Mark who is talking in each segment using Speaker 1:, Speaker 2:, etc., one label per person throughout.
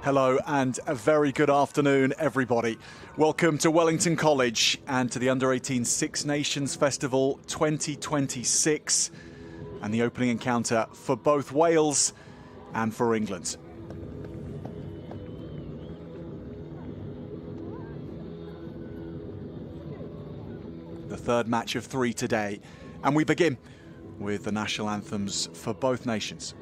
Speaker 1: Hello and a very good afternoon, everybody. Welcome to Wellington College and to the Under-18 Six Nations Festival 2026 and the opening encounter for both Wales and for England. The third match of three today, and we begin with the national anthems for both nations.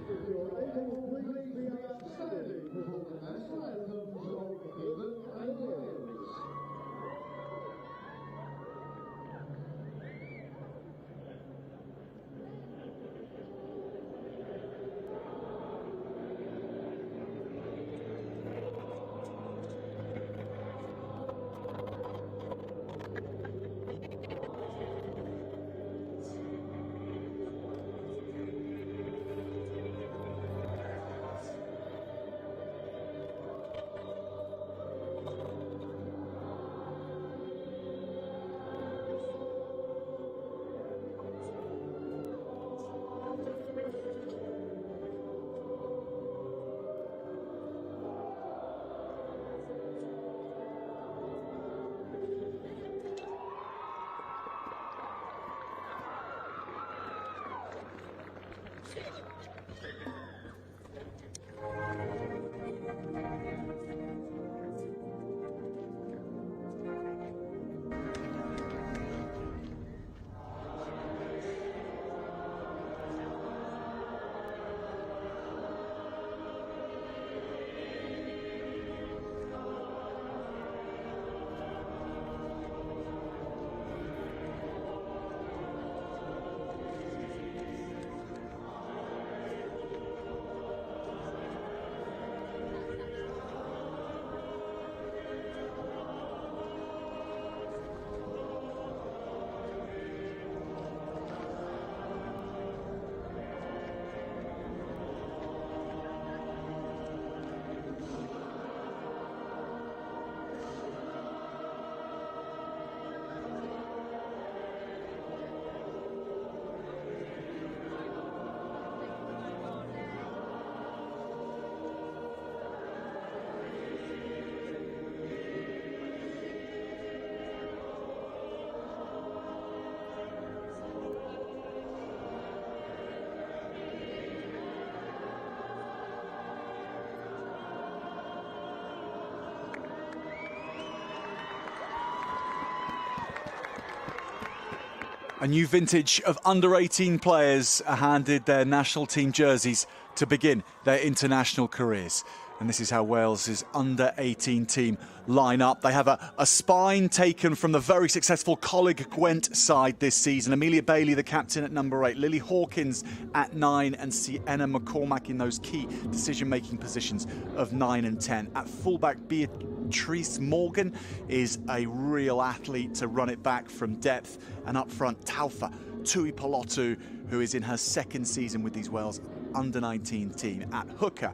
Speaker 1: A new vintage of under-18 players are handed their national team jerseys to begin their international careers. And this is how Wales's under-18 team line up. They have a spine taken from the very successful Coleg Gwent side this season. Amelia Bailey, the captain, at number 8. Lily Hawkins at 9. And Sienna McCormack in those key decision-making positions of 9 and 10. At fullback, Beatrice Morgan is a real athlete to run it back from depth. And up front, Taufa Tuipulotu, who is in her second season with these Wales under-19 team. At hooker,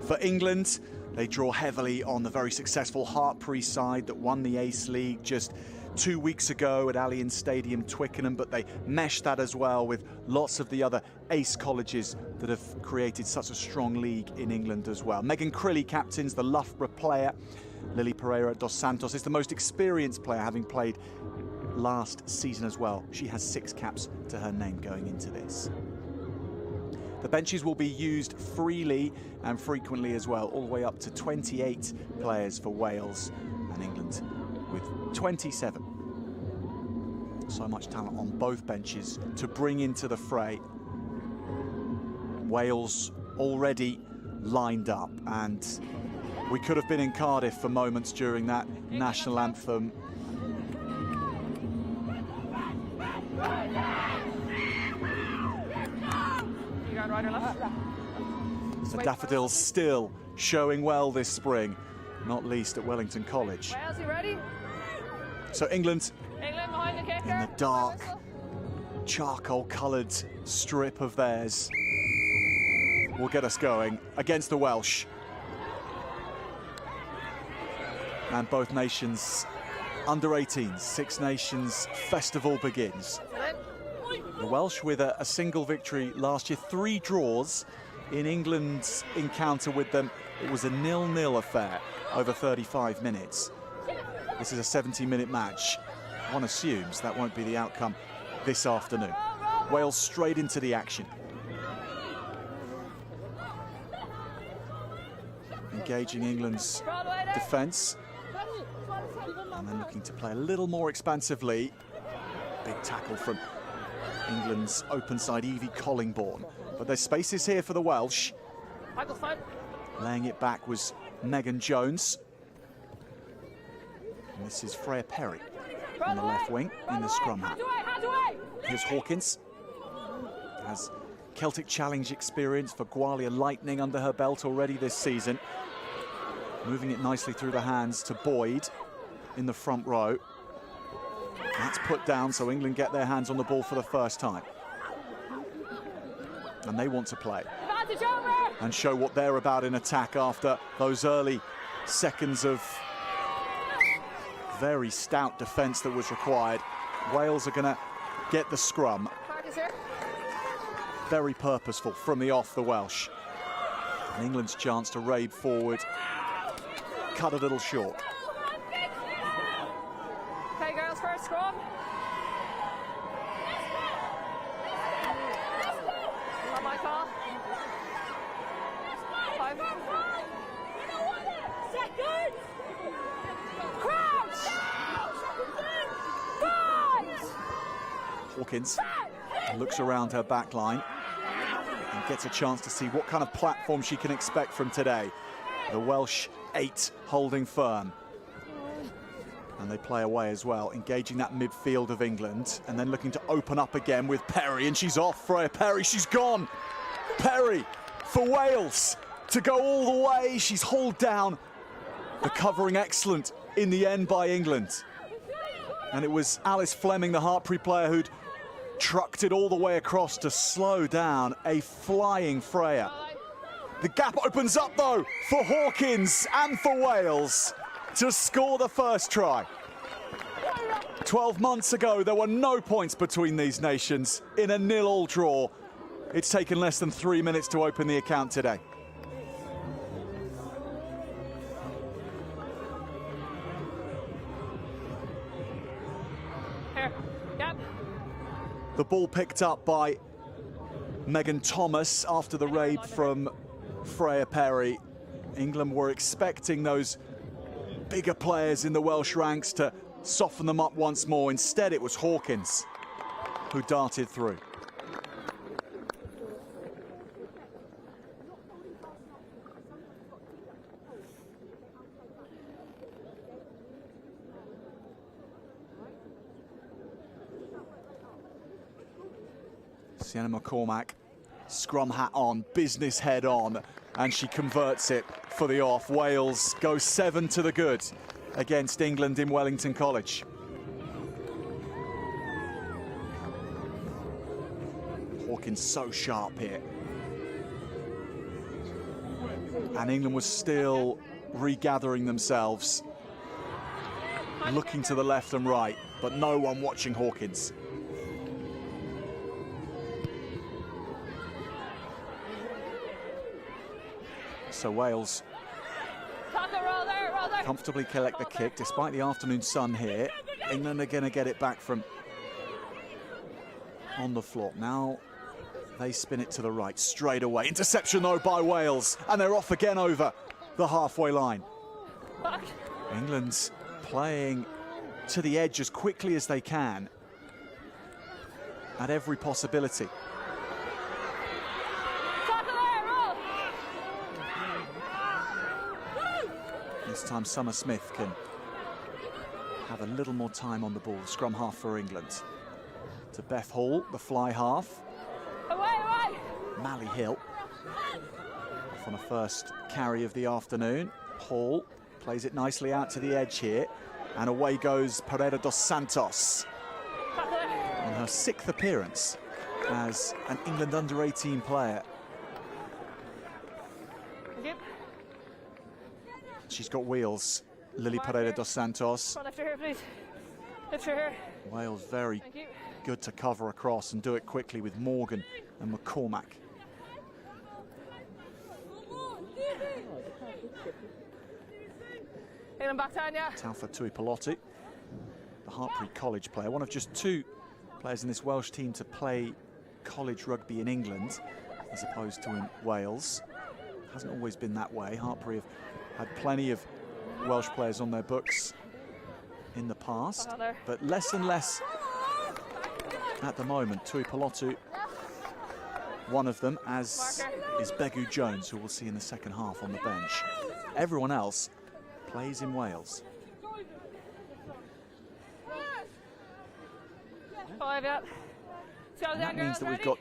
Speaker 1: for England, they draw heavily on the very successful Hartpury side that won the Ace League just 2 weeks ago at Allianz Stadium, Twickenham, but they mesh that as well with lots of the other Ace colleges that have created such a strong league in England as well. Megan Crilly captains the Loughborough player. Lily Pereira dos Santos is the most experienced player, having played last season as well. She has 6 caps to her name going into this. The benches will be used freely and frequently as well, all the way up to 28 players for Wales, and England with 27. So much talent on both benches to bring into the fray. Wales already lined up, and we could have been in Cardiff for moments during that national anthem.
Speaker 2: Right or left?
Speaker 1: The Daffodils still showing well this spring, not least at Wellington College.
Speaker 2: Wales, you ready?
Speaker 1: So England
Speaker 2: behind the kicker.
Speaker 1: in the dark, charcoal-coloured strip of theirs will get us going against the Welsh. And both nations under-18s, Six Nations Festival begins. The Welsh with a single victory last year, 3 draws in England's encounter with them, it was a 0-0 affair over 35 minutes. This is a 70-minute match. One assumes that won't be the outcome this afternoon. Wales straight into the action. Engaging England's defence. And then looking to play a little more expansively. Big tackle from England's open side Evie Collingbourne. But there's spaces here for the Welsh. Laying it back was Megan Jones. And this is Freya Perry on the left wing in the scrum half. Here's Hawkins. Has Celtic Challenge experience for Gwalia Lightning under her belt already this season. Moving it nicely through the hands to Boyd in the front row. That's put down, so England get their hands on the ball for the first time. And they want to play and show what they're about in attack after those early seconds of very stout defence that was required. Wales are going to get the scrum. Very purposeful from the off, the Welsh. And England's chance to raid forward, cut a little short.
Speaker 2: Okay, girls, first scrum. On my call. 5 seconds. Crouch.
Speaker 1: Hawkins looks around her back line and gets a chance to see what kind of platform she can expect from today. The Welsh 8 holding firm. And they play away as well, engaging that midfield of England, and then looking to open up again with Perry, and she's off. Freya Perry, she's gone. Perry for Wales to go all the way. She's hauled down. The covering excellent in the end by England. And it was Alice Fleming, the Hartpury player, who'd trucked it all the way across to slow down a flying Freya. The gap opens up, though, for Hawkins and for Wales to score the first try. 12 months ago, there were no points between these nations in a 0-0 draw. It's taken less than 3 minutes to open the account today.
Speaker 2: Here. Yep.
Speaker 1: The ball picked up by Megan Thomas after the raid from Freya Perry. England were expecting those bigger players in the Welsh ranks to soften them up once more. Instead, it was Hawkins who darted through. Sienna McCormack, scrum hat on, business head on, and she converts it for the off. Wales go 7 to the good against England in Wellington College. Hawkins so sharp here. And England was still regathering themselves, looking to the left and right, but no one watching Hawkins. So Wales comfortably collect the kick despite the afternoon sun here. England are going to get it back from on the floor. Now they spin it to the right straight away. Interception though by Wales, and they're off again over the halfway line. England's playing to the edge as quickly as they can at every possibility. This time Summer Smith can have a little more time on the ball. Scrum half for England. To Beth Hall, the fly half.
Speaker 2: Away.
Speaker 1: Mally Hill off on a first carry of the afternoon. Hall plays it nicely out to the edge here. And away goes Pereira dos Santos on her 6th appearance as an England under-18 player. She's got wheels, Lily Pereira dos Santos.
Speaker 2: Lift her here, please. Lift her here.
Speaker 1: Wales very good to cover across and do it quickly with Morgan and McCormack.
Speaker 2: England back down, yeah.
Speaker 1: Taufa Tuipolotu, the Hartpury College player, one of just 2 players in this Welsh team to play college rugby in England as opposed to in Wales. Hasn't always been that way. Hartpury have had plenty of Welsh players on their books in the past, but less and less at the moment. Tuipolotu, one of them, as is Begu Jones, who we'll see in the second half on the bench. Everyone else plays in Wales.
Speaker 2: 5, yeah.
Speaker 1: And that means that we've got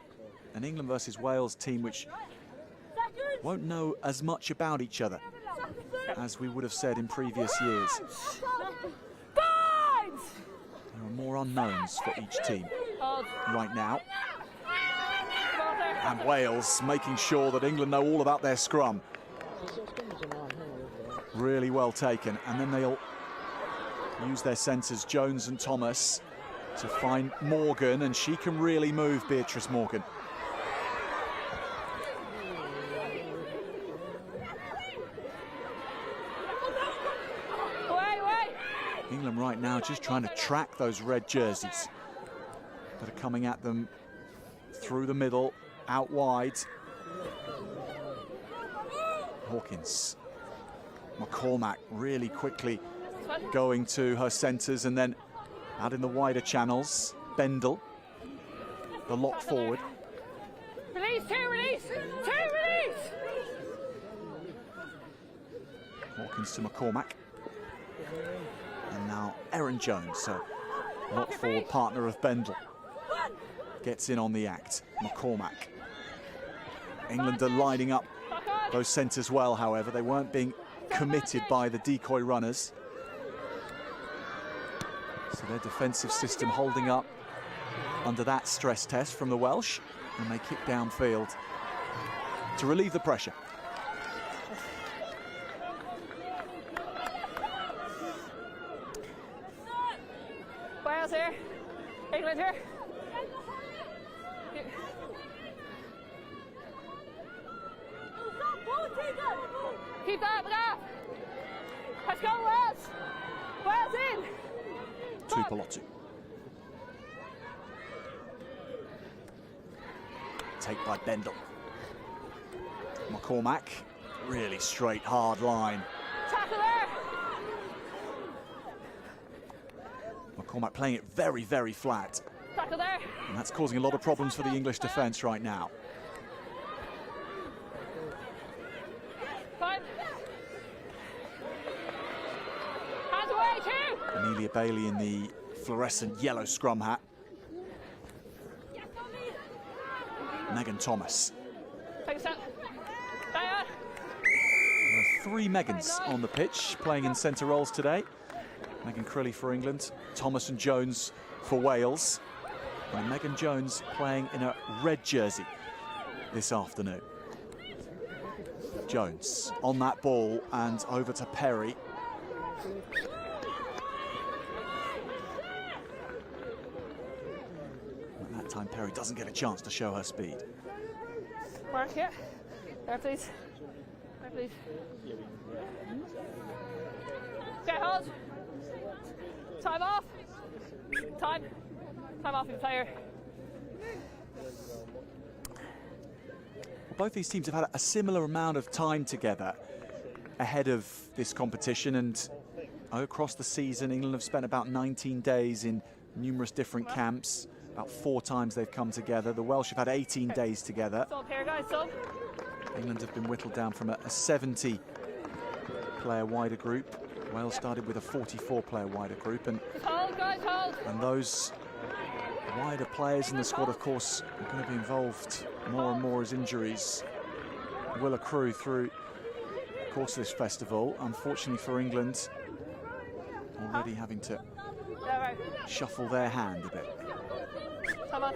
Speaker 1: an England versus Wales team which won't know as much about each other as we would have said in previous years. There are more unknowns for each team right now. And Wales making sure that England know all about their scrum. Really well taken. And then they'll use their centres, Jones and Thomas, to find Morgan, and she can really move, Beatrice Morgan. England right now just trying to track those red jerseys that are coming at them through the middle, out wide. Hawkins, McCormack really quickly going to her centres, and then out in the wider channels, Bendel, the lock forward.
Speaker 2: Release, 2, release, 2, release!
Speaker 1: Hawkins to McCormack. And now Erin Jones, so lock forward partner of Bendel, gets in on the act. McCormack. England are lining up those centres well, however. They weren't being committed by the decoy runners. So their defensive system holding up under that stress test from the Welsh, and they kick downfield to relieve the pressure.
Speaker 2: Wales here, England here. Keep that up. Let's go, Wales. Wales in.
Speaker 1: Tuipolotu. Take by Bendel. McCormack, really straight, hard line.
Speaker 2: Tackle there.
Speaker 1: McCormack playing it very, very flat.
Speaker 2: Tackle there.
Speaker 1: And that's causing a lot of problems for the English defence right now.
Speaker 2: Fine. Hands away, 2.
Speaker 1: Amelia Bailey in the fluorescent yellow scrum hat. Megan Thomas.
Speaker 2: Take a step. Diane.
Speaker 1: There are 3 Megans on the pitch playing in centre roles today. Megan Crilly for England, Thomas and Jones for Wales. And Megan Jones playing in a red jersey this afternoon. Jones on that ball and over to Perry. At that time, Perry doesn't get a chance to show her speed.
Speaker 2: Mark here. There, please. There, please. Get hold. Time off. Time off your player.
Speaker 1: Both these teams have had a similar amount of time together ahead of this competition, and across the season England have spent about 19 days in numerous different camps. About 4 times they've come together. The Welsh have had 18 days together.
Speaker 2: Stop here, guys, stop.
Speaker 1: England have been whittled down from a 70-player wider group. Wales started with a 44-player wider group, and
Speaker 2: Hold, guys, hold.
Speaker 1: And those wider players in the squad, of course, are going to be involved more and more as injuries will accrue through the course of this festival. Unfortunately for England, already having to shuffle their hand a bit.
Speaker 2: Come on.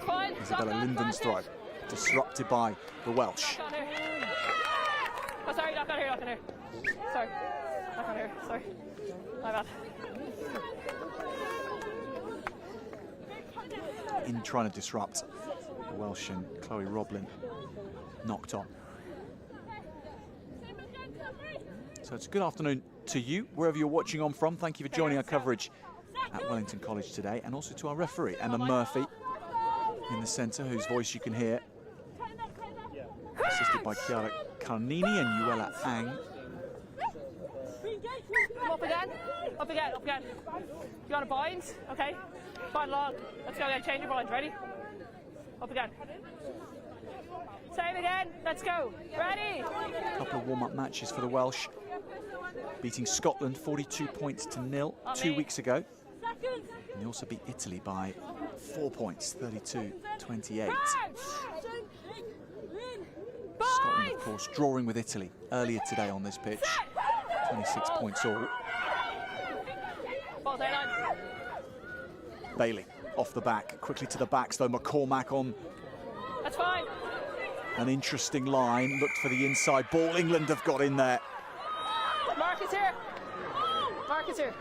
Speaker 2: Fine.
Speaker 1: Isabella Linden's throw, disrupted by the Welsh.
Speaker 2: Not on here. Oh, sorry, not on here, not on here. Sorry. Not on here, sorry. My bad.
Speaker 1: In trying to disrupt Welsh and Chloe Roblin knocked on. So it's a good afternoon to you, wherever you're watching on from. Thank you for joining our coverage at Wellington College today, and also to our referee, Emma Murphy, in the centre, whose voice you can hear, assisted by Chiara Carnini and Yuela Ang.
Speaker 2: Up again, up again, up again. You got a bind? Okay. Bind along. Let's go again. Change your bind. Ready? Up again. Same again. Let's go. Ready?
Speaker 1: A couple of warm-up matches for the Welsh, beating Scotland 42 points to 0 2 weeks ago. And they also beat Italy by 4 points, 32-28. Scotland, of course, drawing with Italy earlier today on this pitch. 26 points all. Bailey off the back, quickly to the backs though. McCormack on.
Speaker 2: That's fine.
Speaker 1: An interesting line, looked for the inside ball. England have got in there.
Speaker 2: Mark is here. Mark is here.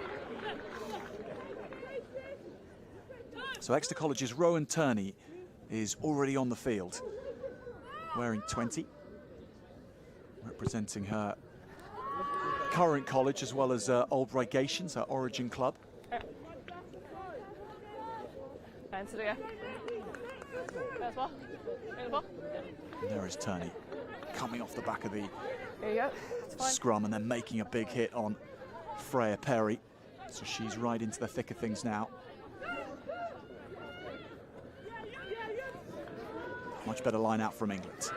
Speaker 1: So Exeter College's Rowan Turney is already on the field, wearing 20, representing her current college as well as Old Regations, her origin club.
Speaker 2: And
Speaker 1: there is Turney coming off the back of the
Speaker 2: there you go.
Speaker 1: scrum and then making a big hit on Freya Perry. So she's right into the thick of things now. Much better line out from England.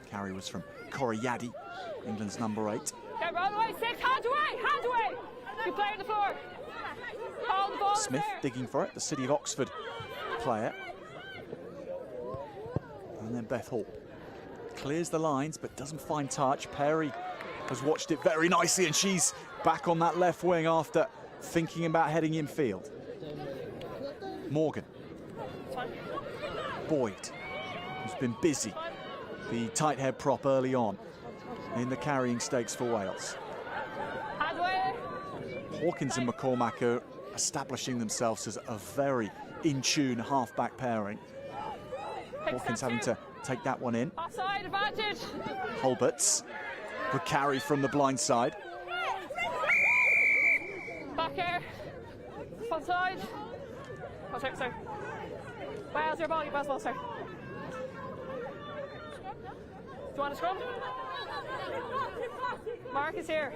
Speaker 1: Carry was from Corey-Yaddy, England's number 8.
Speaker 2: Okay, roll away, 6, hands away, hands away. You play on the floor. Hold the ball.
Speaker 1: Smith digging for it, the City of Oxford player. And then Beth Hall clears the lines but doesn't find touch. Perry has watched it very nicely and she's back on that left wing after thinking about heading infield. Morgan. Boyd, who's been busy, the tight head prop early on in the carrying stakes for Wales. Hawkins and McCormack are establishing themselves as a very in-tune half-back pairing. Hawkins having to take that one in.
Speaker 2: Offside advantage.
Speaker 1: Hulberts would carry from the blind side.
Speaker 2: Back here. Onside. Oh, sorry, sorry. Wales, your ball, your ball, sir. Do you want a scrum? Mark is here.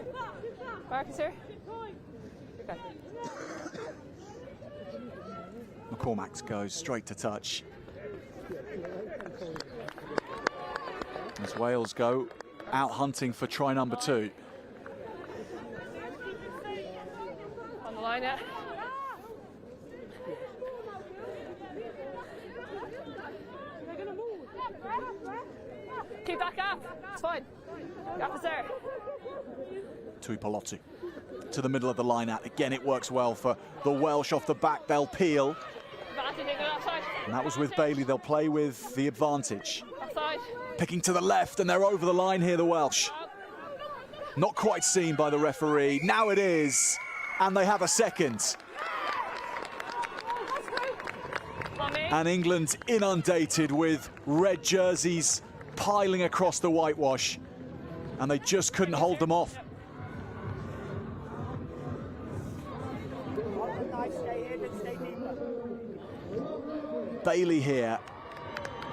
Speaker 2: Mark is here. Okay.
Speaker 1: McCormack goes straight to touch. As Wales go out hunting for try number 2.
Speaker 2: On the line, yeah. Keep that gap. It's fine. Gap is there.
Speaker 1: Tuipulotu to the middle of the line out. Again, it works well for the Welsh off the back. They'll peel. And that was with Bailey. They'll play with the advantage.
Speaker 2: Offside.
Speaker 1: Picking to the left, and they're over the line here, the Welsh. Not quite seen by the referee. Now it is, and they have a second. And England inundated with red jerseys piling across the whitewash, and they just couldn't hold them off. Bailey here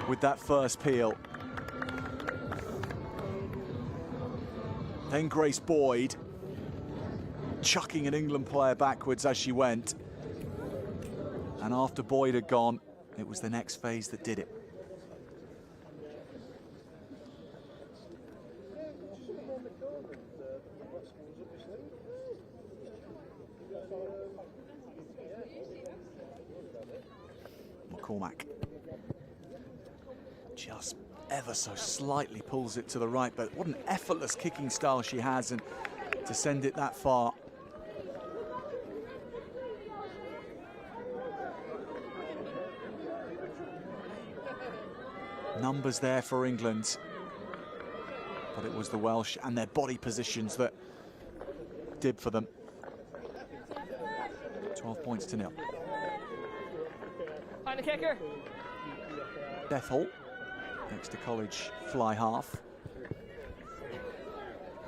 Speaker 1: with that first peel. Then Grace Boyd chucking an England player backwards as she went. And after Boyd had gone, it was the next phase that did it. McCormack just ever so slightly pulls it to the right, but what an effortless kicking style she has, and to send it that far. Numbers there for England, but it was the Welsh and their body positions that did for them. 12 points to 0.
Speaker 2: Find the kicker.
Speaker 1: Beth Hall, next to college fly half.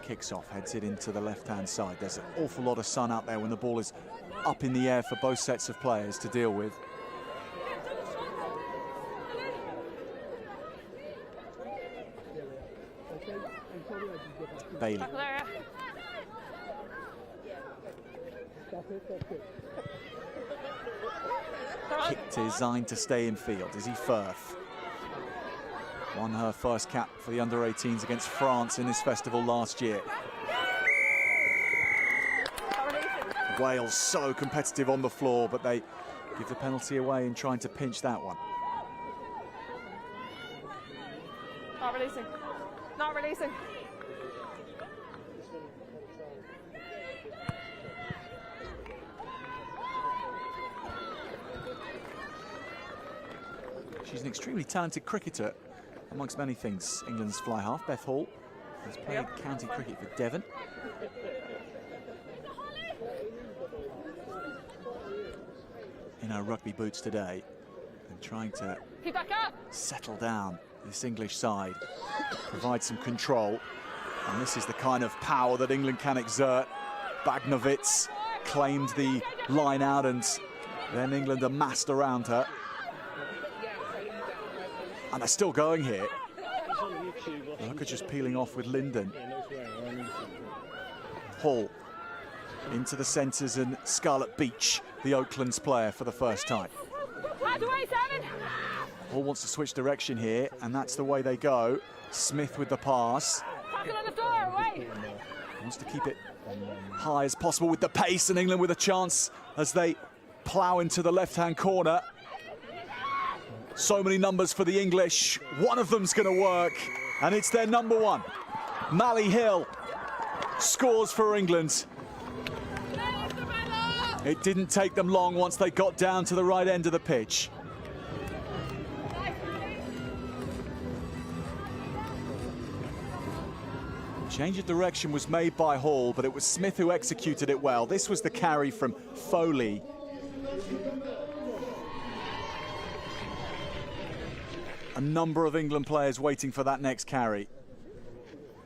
Speaker 1: Kicks off, heads it into the left-hand side. There's an awful lot of sun out there when the ball is up in the air for both sets of players to deal with. Bailey. Kick designed to stay in field. Izzy Firth won her first cap for the under-18s against France in this festival last year. Wales so competitive on the floor, but they give the penalty away in trying to pinch that one.
Speaker 2: Not releasing. Not releasing.
Speaker 1: She's an extremely talented cricketer, amongst many things. England's fly half, Beth Hall, has played county cricket for Devon. In her rugby boots today, and trying to settle down this English side, provide some control. And this is the kind of power that England can exert. Bagnovitz claimed the line out, and then England amassed around her. And they're still going here. Look at just peeling off with Linden. Hall into the centres, and Scarlett Beach, the Oakland's player, for the first time. Hall wants to switch direction here, and that's the way they go. Smith with the pass. Wants to keep it high as possible with the pace, and England with a chance as they plough into the left-hand corner. So many numbers for the English. One of them's going to work, and it's their number one. Mally Hill scores for England. It didn't take them long once they got down to the right end of the pitch. Change of direction was made by Hall, but it was Smith who executed it well. This was the carry from Foley. A number of England players waiting for that next carry.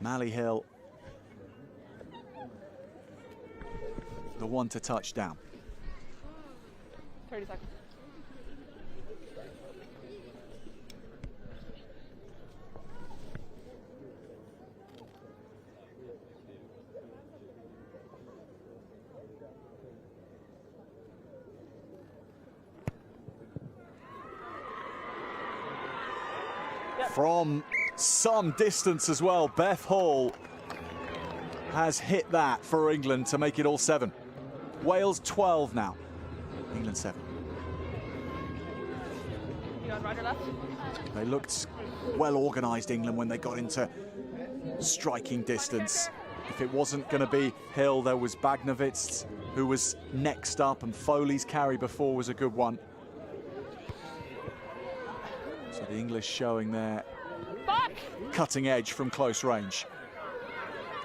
Speaker 1: Mally Hill, the one to touch down.
Speaker 2: 30 seconds.
Speaker 1: From some distance as well, Beth Hall has hit that for England to make it all 7. Wales 12 now, England 7.
Speaker 2: You on right or left?
Speaker 1: They looked well organised, England, when they got into striking distance. If it wasn't going to be Hill, there was Bagnovitz, who was next up, and Foley's carry before was a good one. So the English showing their cutting edge from close range.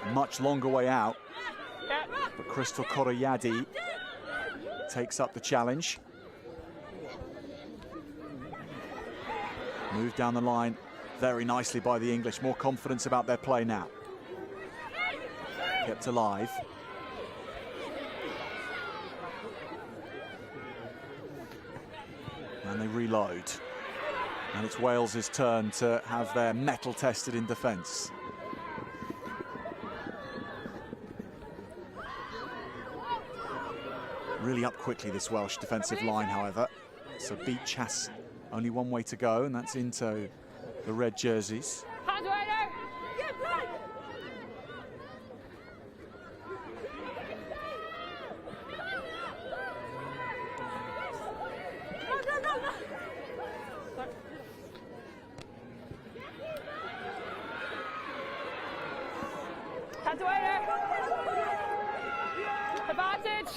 Speaker 1: A much longer way out, but Crystal Koroyadi takes up the challenge. Moved down the line very nicely by the English. More confidence about their play now. Kept alive. And they reload. And it's Wales's turn to have their mettle tested in defence. Really up quickly, this Welsh defensive line, however. So Beach has only one way to go, and that's into the red jerseys.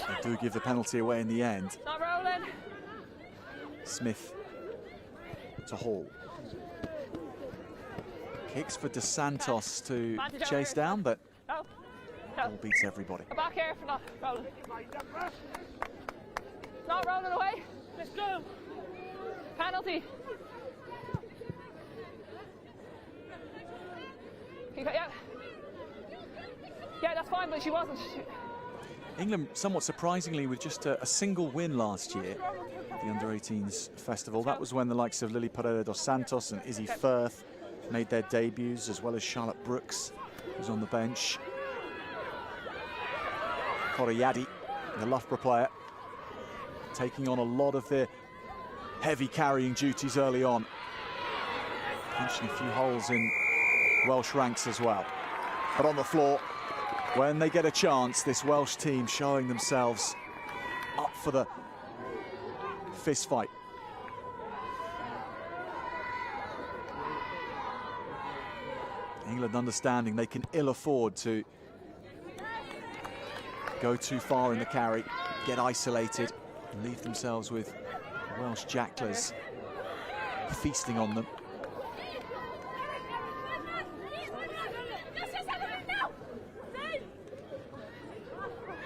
Speaker 1: They do give the penalty away in the end.
Speaker 2: Not rolling.
Speaker 1: Smith to Hall. Kicks for Dos Santos to chase down, but Hall beats everybody.
Speaker 2: Back here for not rolling. Not rolling away. Let's go. Penalty. Yeah. Yeah, that's fine, but she wasn't.
Speaker 1: England, somewhat surprisingly, with just a single win last year at the Under-18s Festival. That was when the likes of Lily Pereira dos Santos and Izzy Firth made their debuts, as well as Charlotte Brooks, who's on the bench. Cora Yadi, the Loughborough player, taking on a lot of the heavy carrying duties early on. Punching a few holes in Welsh ranks as well. But on the floor, when they get a chance, this Welsh team showing themselves up for the fist fight. England understanding they can ill afford to go too far in the carry, get isolated, and leave themselves with Welsh jacklers feasting on them.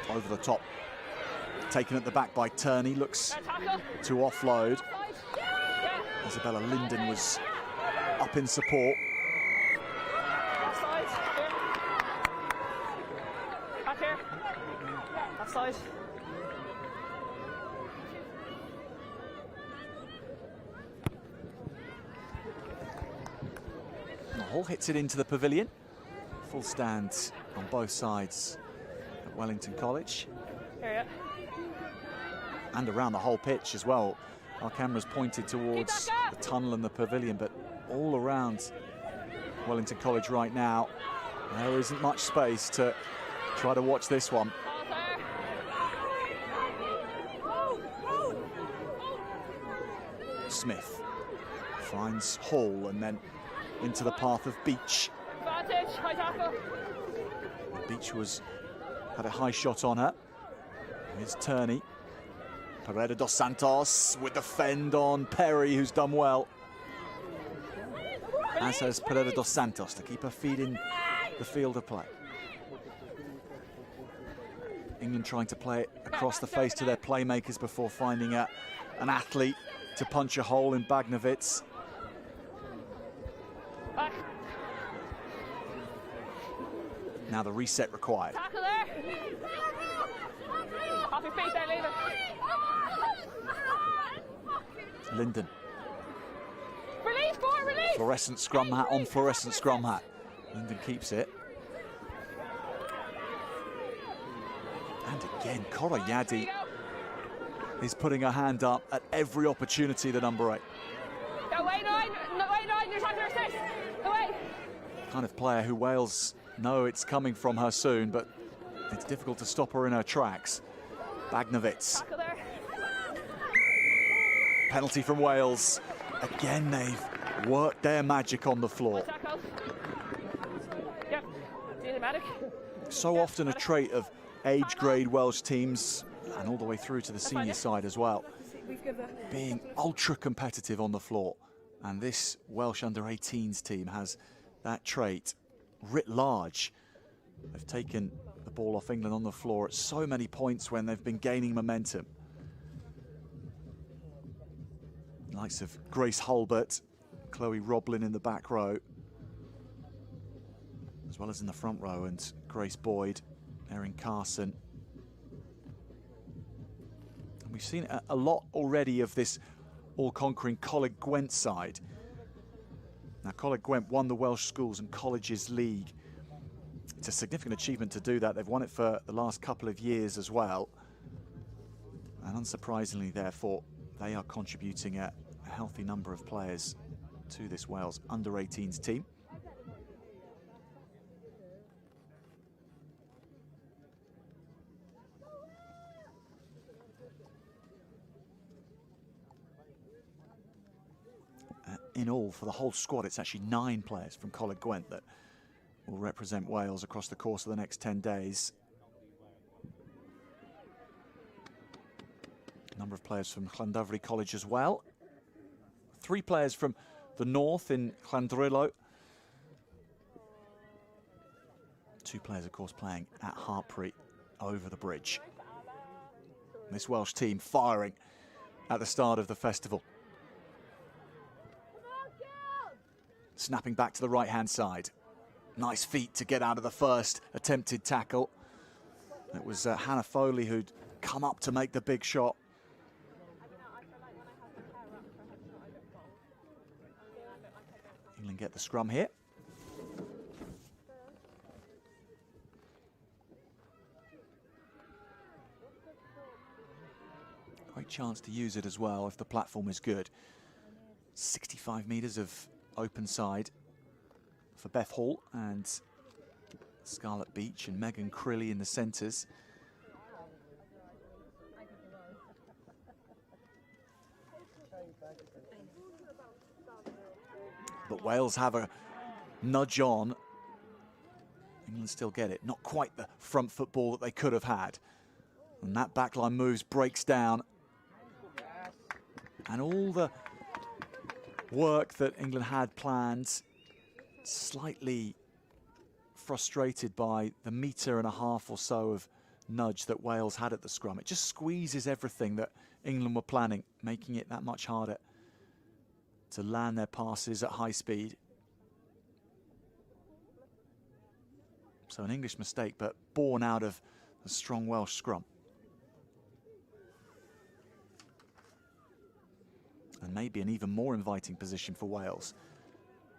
Speaker 1: Over the top, taken at the back by Turney, looks to offload. Isabella Linden was up in support.
Speaker 2: Back here. Offside.
Speaker 1: Hall hits it into the pavilion. Full stand on both sides at Wellington College.
Speaker 2: Here,
Speaker 1: and around the whole pitch as well. Our cameras pointed towards the tunnel and the pavilion, but all around Wellington College right now, there isn't much space to try to watch this one. Smith finds Hall and then into the path of Beach.
Speaker 2: Advantage, high tackle.
Speaker 1: Beach had a high shot on her. Here's Turney. Pereira dos Santos with the fend on Perry, who's done well. As has Pereira dos Santos to keep her feet in the field of play. England trying to play it across the face to their playmakers before finding an athlete to punch a hole in Bagnovitz.
Speaker 2: Back.
Speaker 1: Now the reset required.
Speaker 2: Tackle there. Off your feet there, leave it.
Speaker 1: Linden.
Speaker 2: Release, boy, release.
Speaker 1: Fluorescent scrum hat on fluorescent scrum hat. Linden keeps it. And again, Cora Yadi is putting her hand up at every opportunity, the number 8.
Speaker 2: Away 9, away 9, you're trying to assist. Away.
Speaker 1: Kind of player who Wales know it's coming from her soon, but it's difficult to stop her in her tracks. Bagnovitz. Penalty from Wales. Again, they've worked their magic on the floor.
Speaker 2: Yep, automatic.
Speaker 1: So often a trait of age grade Welsh teams, and all the way through to the senior side as well, being ultra competitive on the floor. And this Welsh under-18s team has that trait writ large. They've taken the ball off England on the floor at so many points when they've been gaining momentum. The likes of Grace Hulbert, Chloe Roblin in the back row, as well as in the front row, and Grace Boyd, Erin Carson. And we've seen a lot already of this all-conquering Coleg Gwent side. Now, Coleg Gwent won the Welsh Schools and Colleges League. It's a significant achievement to do that. They've won it for the last couple of years as well. And unsurprisingly, therefore, they are contributing a healthy number of players to this Wales under-18s team. In all, for the whole squad, it's actually 9 players from Coleg Gwent that will represent Wales across the course of the next 10 days. A number of players from Llandovery College as well. 3 players from the north in Llandrillo. 2 players, of course, playing at Hartpury over the bridge. This Welsh team firing at the start of the festival. Snapping back to the right-hand side. Nice feet to get out of the first attempted tackle. It was Hannah Foley who'd come up to make the big shot. England get the scrum here. Great chance to use it as well if the platform is good. 65 metres of open side for Beth Hall and Scarlett Beach and Megan Crilly in the centres. But Wales have a nudge on. England still get it. Not quite the front football that they could have had. And that backline moves, breaks down. And all the work that England had planned, slightly frustrated by the metre and a half or so of nudge that Wales had at the scrum. It just squeezes everything that England were planning, making it that much harder to land their passes at high speed. So an English mistake, but born out of a strong Welsh scrum. And maybe an even more inviting position for Wales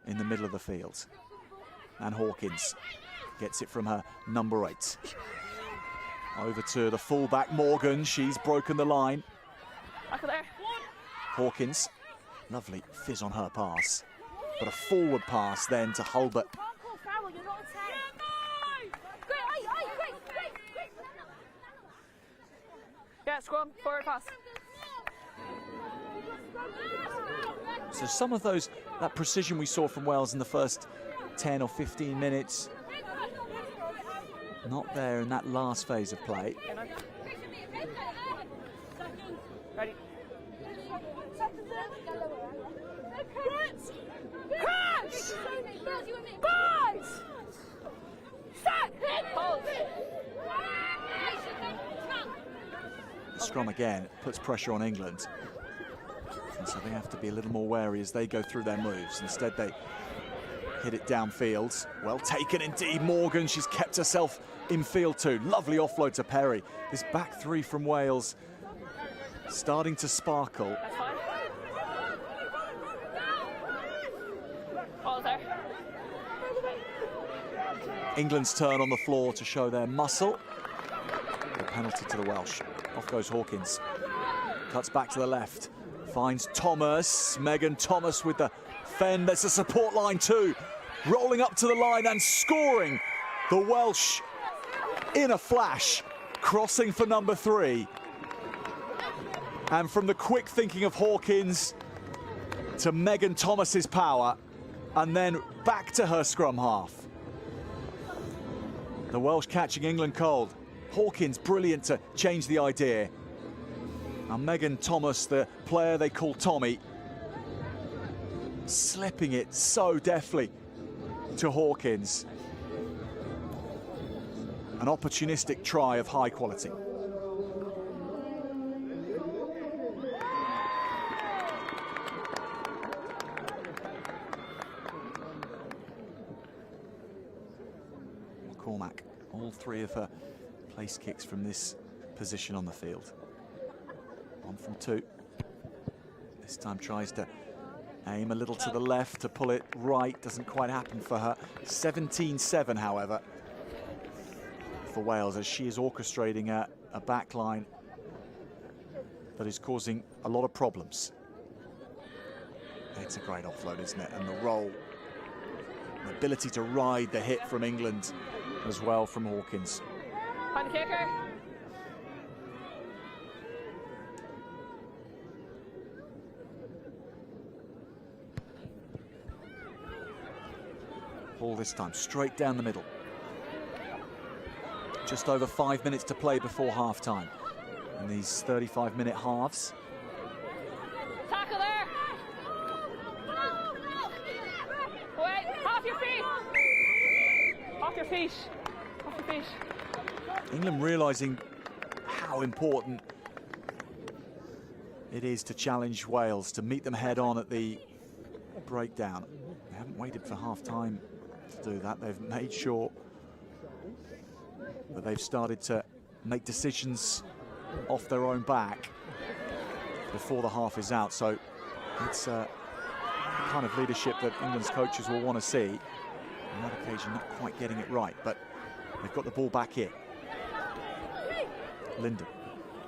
Speaker 1: in the middle of the field. And Hawkins gets it from her number 8. Over to the fullback Morgan, she's broken the line.
Speaker 2: Back there.
Speaker 1: Hawkins, lovely fizz on her pass, but a forward pass then to Hulbert.
Speaker 2: Yeah, scrum, forward pass.
Speaker 1: So some of that precision we saw from Wales in the first 10 or 15 minutes, not there in that last phase of play.
Speaker 2: Ready.
Speaker 1: The scrum again puts pressure on England. And so they have to be a little more wary as they go through their moves. Instead, they hit it downfield. Well taken indeed, Morgan. She's kept herself in field too. Lovely offload to Perry. This back three from Wales starting to sparkle. England's turn on the floor to show their muscle. A penalty to the Welsh. Off goes Hawkins. Cuts back to the left. Finds Thomas. Megan Thomas with the fend. There's a support line too. Rolling up to the line and scoring. The Welsh in a flash. Crossing for number 3. And from the quick thinking of Hawkins to Megan Thomas's power. And then back to her scrum half. The Welsh catching England cold. Hawkins brilliant to change the idea. And Megan Thomas, the player they call Tommy, slipping it so deftly to Hawkins. An opportunistic try of high quality. McCormack, all 3 of her place kicks from this position on the field. 1 from 2. This time tries to aim a little to the left to pull it right. Doesn't quite happen for her. 17-7, however, for Wales as she is orchestrating a back line that is causing a lot of problems. It's a great offload, isn't it? And the roll, the ability to ride the hit from England as well from Hawkins.
Speaker 2: Find the kicker.
Speaker 1: Ball this time straight down the middle. Just over 5 minutes to play before half-time in these 35-minute halves.
Speaker 2: Tackle there. Wait, off your feet. Off your feet. Off your feet.
Speaker 1: England realising how important it is to challenge Wales, to meet them head on at the breakdown. They haven't waited for half-time to do that. They've made sure that they've started to make decisions off their own back before the half is out. So it's the kind of leadership that England's coaches will want to see. On that occasion, not quite getting it right, but they've got the ball back here. Linden.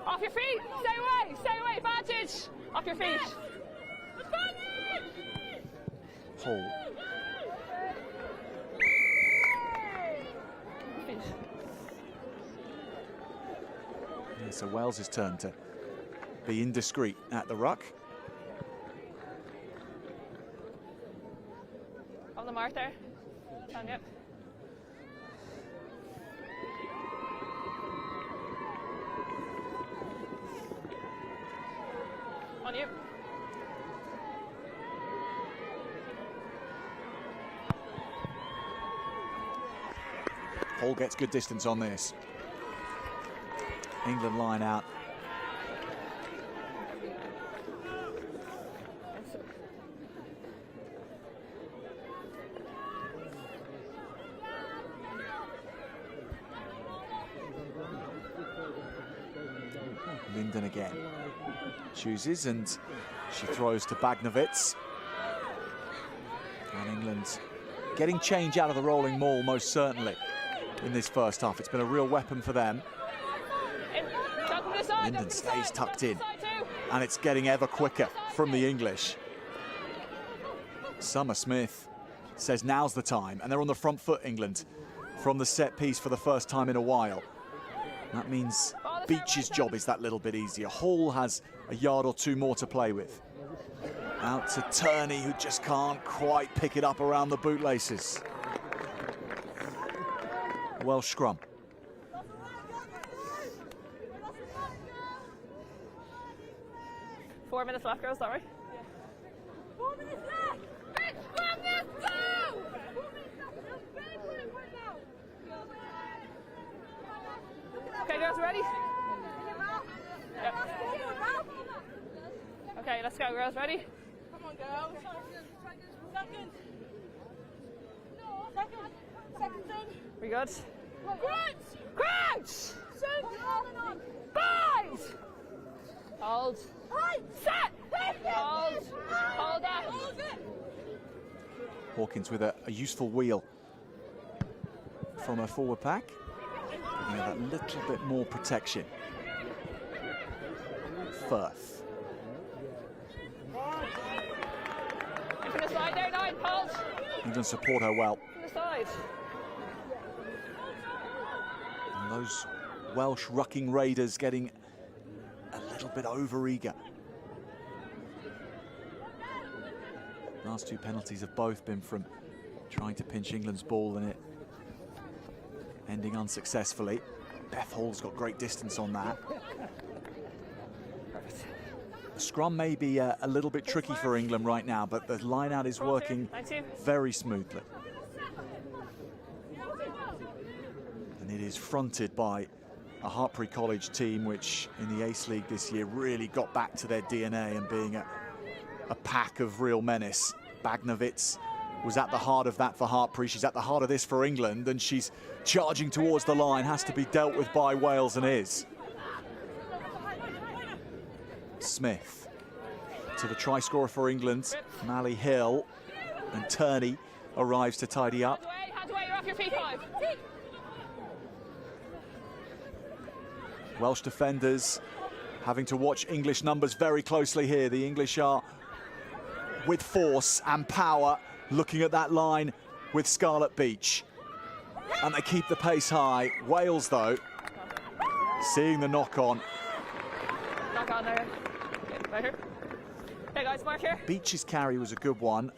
Speaker 2: Off your feet, stay away, advantage. Off your feet.
Speaker 1: Hall. Yeah, so Wales' turn to be indiscreet at the ruck.
Speaker 2: On the mark there. Down, yep. On you.
Speaker 1: Hall gets good distance on this. England line out. Linden again. Chooses and she throws to Bagnovitz. And England getting change out of the rolling maul most certainly in this first half. It's been a real weapon for them. Linden stays tucked in, and it's getting ever quicker from the English. Summer Smith says now's the time, and they're on the front foot, England, from the set piece for the first time in a while. That means Beach's job is that little bit easier. Hall has a yard or two more to play with. Out to Turney, who just can't quite pick it up around the bootlaces. Welsh scrum.
Speaker 2: 4 minutes left, girls, sorry.
Speaker 3: 4 minutes left! Big scrum, let's go! 4 minutes left.
Speaker 2: Okay, girls, ready? Yep. Okay, let's go, girls, ready?
Speaker 3: Come on, girls. Second. No, second turn.
Speaker 2: We good?
Speaker 3: Crouch!
Speaker 2: Crouch!
Speaker 3: Bind!
Speaker 2: Hold.
Speaker 3: Set!
Speaker 2: Hold. Hold that.
Speaker 1: Hawkins with a useful wheel from her forward pack. Giving her that little bit more protection. Firth.
Speaker 2: From the side there, 9, hold.
Speaker 1: England support her well.
Speaker 2: From the side.
Speaker 1: And those Welsh rucking raiders getting a little bit over-eager. Last 2 penalties have both been from trying to pinch England's ball and it ending unsuccessfully. Beth Hall's got great distance on that. The scrum may be a little bit tricky for England right now, but the line-out is working very smoothly. And it is fronted by a Hartpury College team which in the Ace League this year really got back to their DNA and being a pack of real menace. Bagnovitz was at the heart of that for Hartpury. She's at the heart of this for England, and she's charging towards the line, has to be dealt with by Wales and is. Smith to the try scorer for England, Mally Hill, and Turney arrives to tidy up.
Speaker 2: Hand away, you're off your feet, 5.
Speaker 1: Welsh defenders having to watch English numbers very closely here. The English are with force and power, looking at that line with Scarlett Beach. And they keep the pace high. Wales, though, seeing the knock-on.
Speaker 2: Knock on there. Okay, right here. Hey, guys, mark here.
Speaker 1: Beach's carry was a good one.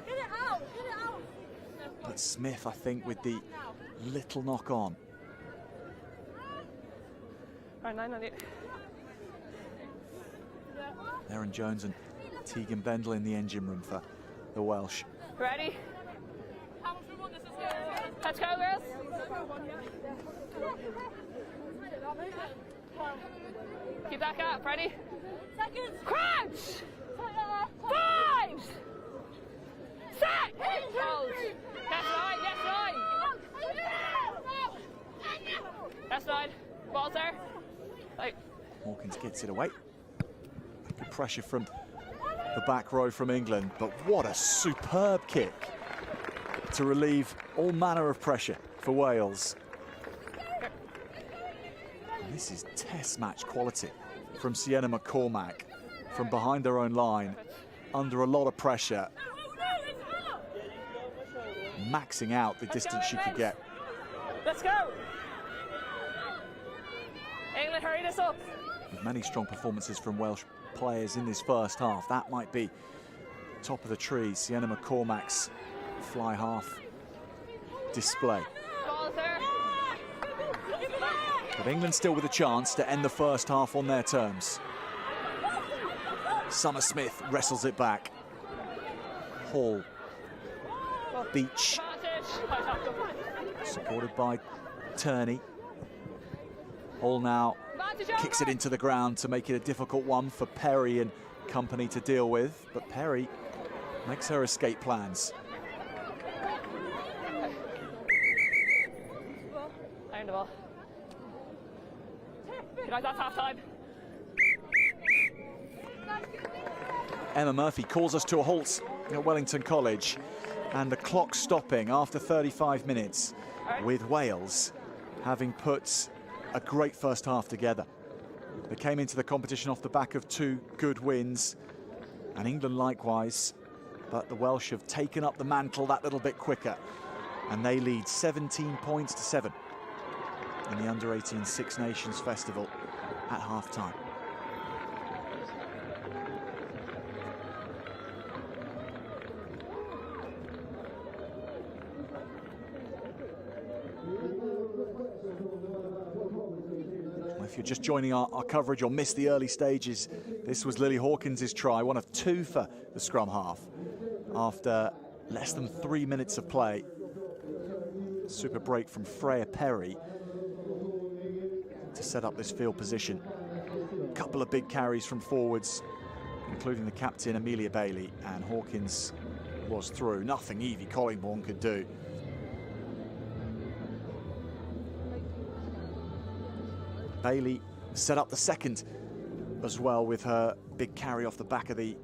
Speaker 3: Get it out! Get it out!
Speaker 1: But Smith, I think, with the little knock-on.
Speaker 2: All right, 9 on you.
Speaker 1: Erin Jones and Tegan Bendel in the engine room for the Welsh.
Speaker 2: Ready? Let's go, girls. Keep that gap, ready?
Speaker 3: Seconds.
Speaker 2: Crouch! 5! 6! Hold. That's right, yes, right. That's right. Ball's there. Right.
Speaker 1: Hawkins gets it away. Good pressure from the back row from England, but what a superb kick to relieve all manner of pressure for Wales. And this is test match quality from Sienna McCormack from behind their own line, under a lot of pressure, maxing out the distance she could get.
Speaker 2: Let's go. England, hurry this up.
Speaker 1: With many strong performances from Welsh players in this first half, that might be top of the tree. Sienna McCormack's fly half display.
Speaker 2: Ball's there.
Speaker 1: But England still with a chance to end the first half on their terms. Summer Smith wrestles it back. Hall, Beach, supported by Turney. Hall now kicks it into the ground to make it a difficult one for Perry and company to deal with, but Perry makes her escape plans.
Speaker 2: Iron the ball. You like that's half time.
Speaker 1: Emma Murphy calls us to a halt at Wellington College, and the clock stopping after 35 minutes with Wales having put a great first half together. They came into the competition off the back of 2 good wins, and England likewise, but the Welsh have taken up the mantle that little bit quicker, and they lead 17 points to 7 in the Under-18 Six Nations Festival at half-time. If you're just joining our coverage or missed the early stages, this was Lily Hawkins' try, one of 2 for the scrum half after less than 3 minutes of play. Super break from Freya Perry to set up this field position. A couple of big carries from forwards, including the captain Amelia Bailey, and Hawkins was through. Nothing Evie Collingbourne could do. Bailey set up the second as well with her big carry off the back of the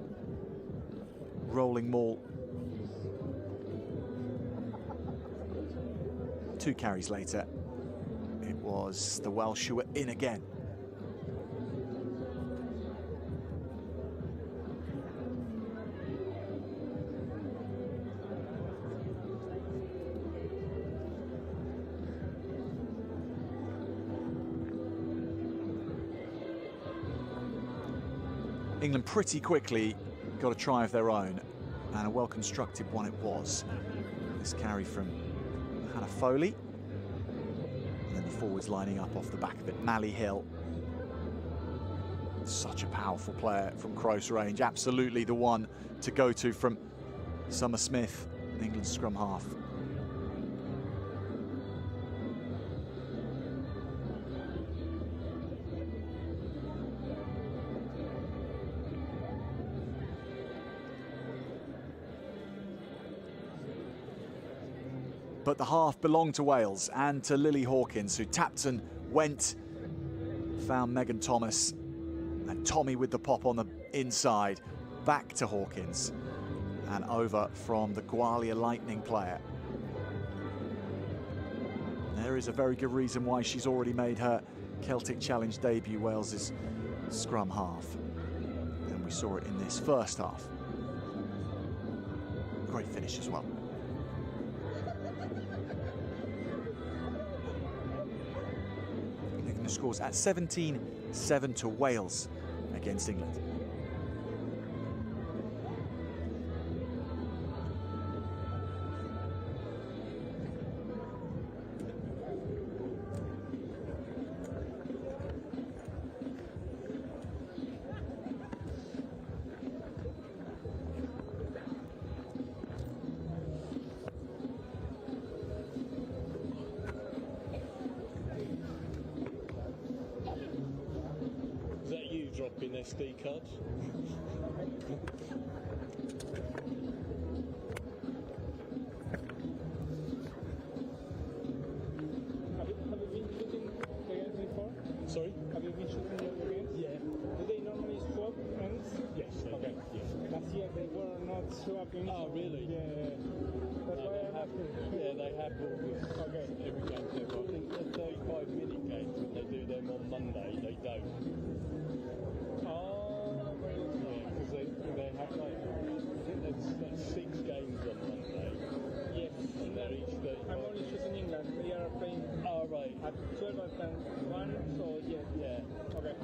Speaker 1: rolling maul. 2 carries later, it was the Welsh who were in again. England pretty quickly got a try of their own, and a well-constructed one it was. This carry from Hannah Foley, and then the forwards lining up off the back of it. Mally Hill, such a powerful player from close range, absolutely the one to go to from Summer Smith, England's scrum half. But the half belonged to Wales and to Lily Hawkins, who tapped and went, found Megan Thomas, and Tommy with the pop on the inside, back to Hawkins, and over from the Gwalia Lightning player. There is a very good reason why she's already made her Celtic Challenge debut, Wales's scrum half. And we saw it in this first half. Great finish as well. Scores at 17-7 to Wales against England.
Speaker 4: SD card.
Speaker 5: Have you been shooting the games before?
Speaker 4: Sorry?
Speaker 5: Have you been shooting the other games?
Speaker 4: Yeah.
Speaker 5: Do they normally swap ends?
Speaker 4: Yes.
Speaker 5: Okay.
Speaker 4: Yeah.
Speaker 5: Last year they were not swapping.
Speaker 4: Oh,
Speaker 5: so-
Speaker 4: really?
Speaker 5: Yeah. That's
Speaker 4: No,
Speaker 5: why
Speaker 4: they
Speaker 5: I'm
Speaker 4: have,
Speaker 5: asking.
Speaker 4: yeah, they have always
Speaker 5: Okay.
Speaker 4: every game ever. I think the 35-minute games, when they do them on Monday, they don't.
Speaker 5: Oh, very good.
Speaker 4: Yeah, because they have like, I think that's 6 games on Monday.
Speaker 5: Yes.
Speaker 4: And they're each 35.
Speaker 5: I'm only choosing England. They are playing
Speaker 4: Oh, right.
Speaker 5: at 12 and 1, so yeah.
Speaker 4: Yeah.
Speaker 5: Okay.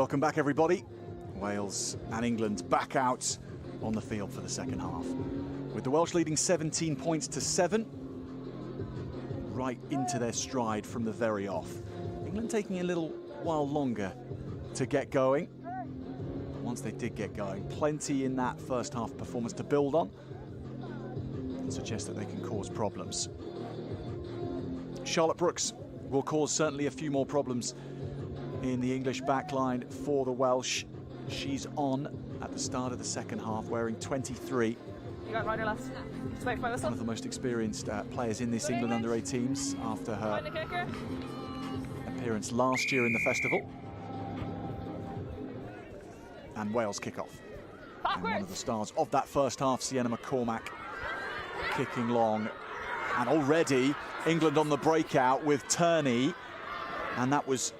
Speaker 1: Welcome back, everybody. Wales and England back out on the field for the second half, with the Welsh leading 17 points to 7, right into their stride from the very off. England taking a little while longer to get going. Once they did get going, plenty in that first half performance to build on and suggest that they can cause problems. Charlotte Brooks will cause certainly a few more problems in the English backline for the Welsh. She's on at the start of the second half, wearing 23.
Speaker 2: You got right or left? Just wait for my whistle.
Speaker 1: One of the most experienced players in this England under-18s after her
Speaker 2: Find the kicker.
Speaker 1: appearance last year in the festival. And Wales kick off. And one of the stars of that first half, Sienna McCormack, kicking long. And already England on the breakout with Turney. And that was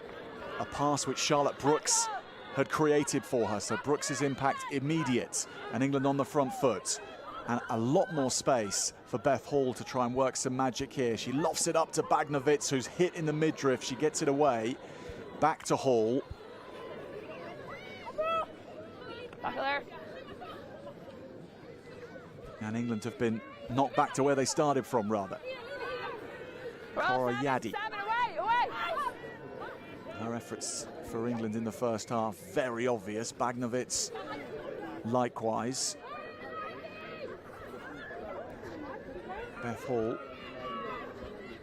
Speaker 1: a pass which Charlotte Brooks had created for her. So Brooks's impact immediate, and England on the front foot. And a lot more space for Beth Hall to try and work some magic here. She lofts it up to Bagnovitz, who's hit in the midriff. She gets it away. Back to Hall.
Speaker 2: Back there.
Speaker 1: And England have been knocked back to where they started from, rather. Cora Yaddy. Her efforts for England in the first half, very obvious. Bagnovitz, likewise. Beth Hall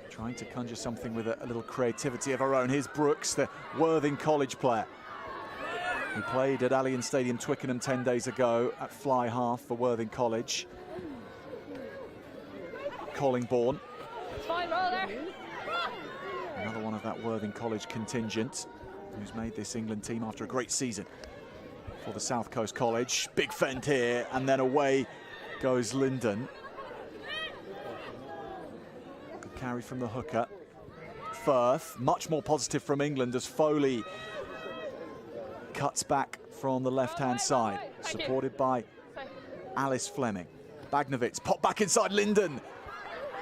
Speaker 1: trying to conjure something with a little creativity of her own. Here's Brooks, the Worthing College player, who played at Allianz Stadium, Twickenham 10 days ago at fly half for Worthing College. Collingbourne.
Speaker 2: Fine, roll there.
Speaker 1: Another one of that Worthing College contingent who's made this England team after a great season for the South Coast College. Big fend here, and then away goes Linden. Good carry from the hooker. Firth, much more positive from England as Foley cuts back from the left-hand side, supported by Alice Fleming. Bagnovitz, pop back inside Linden.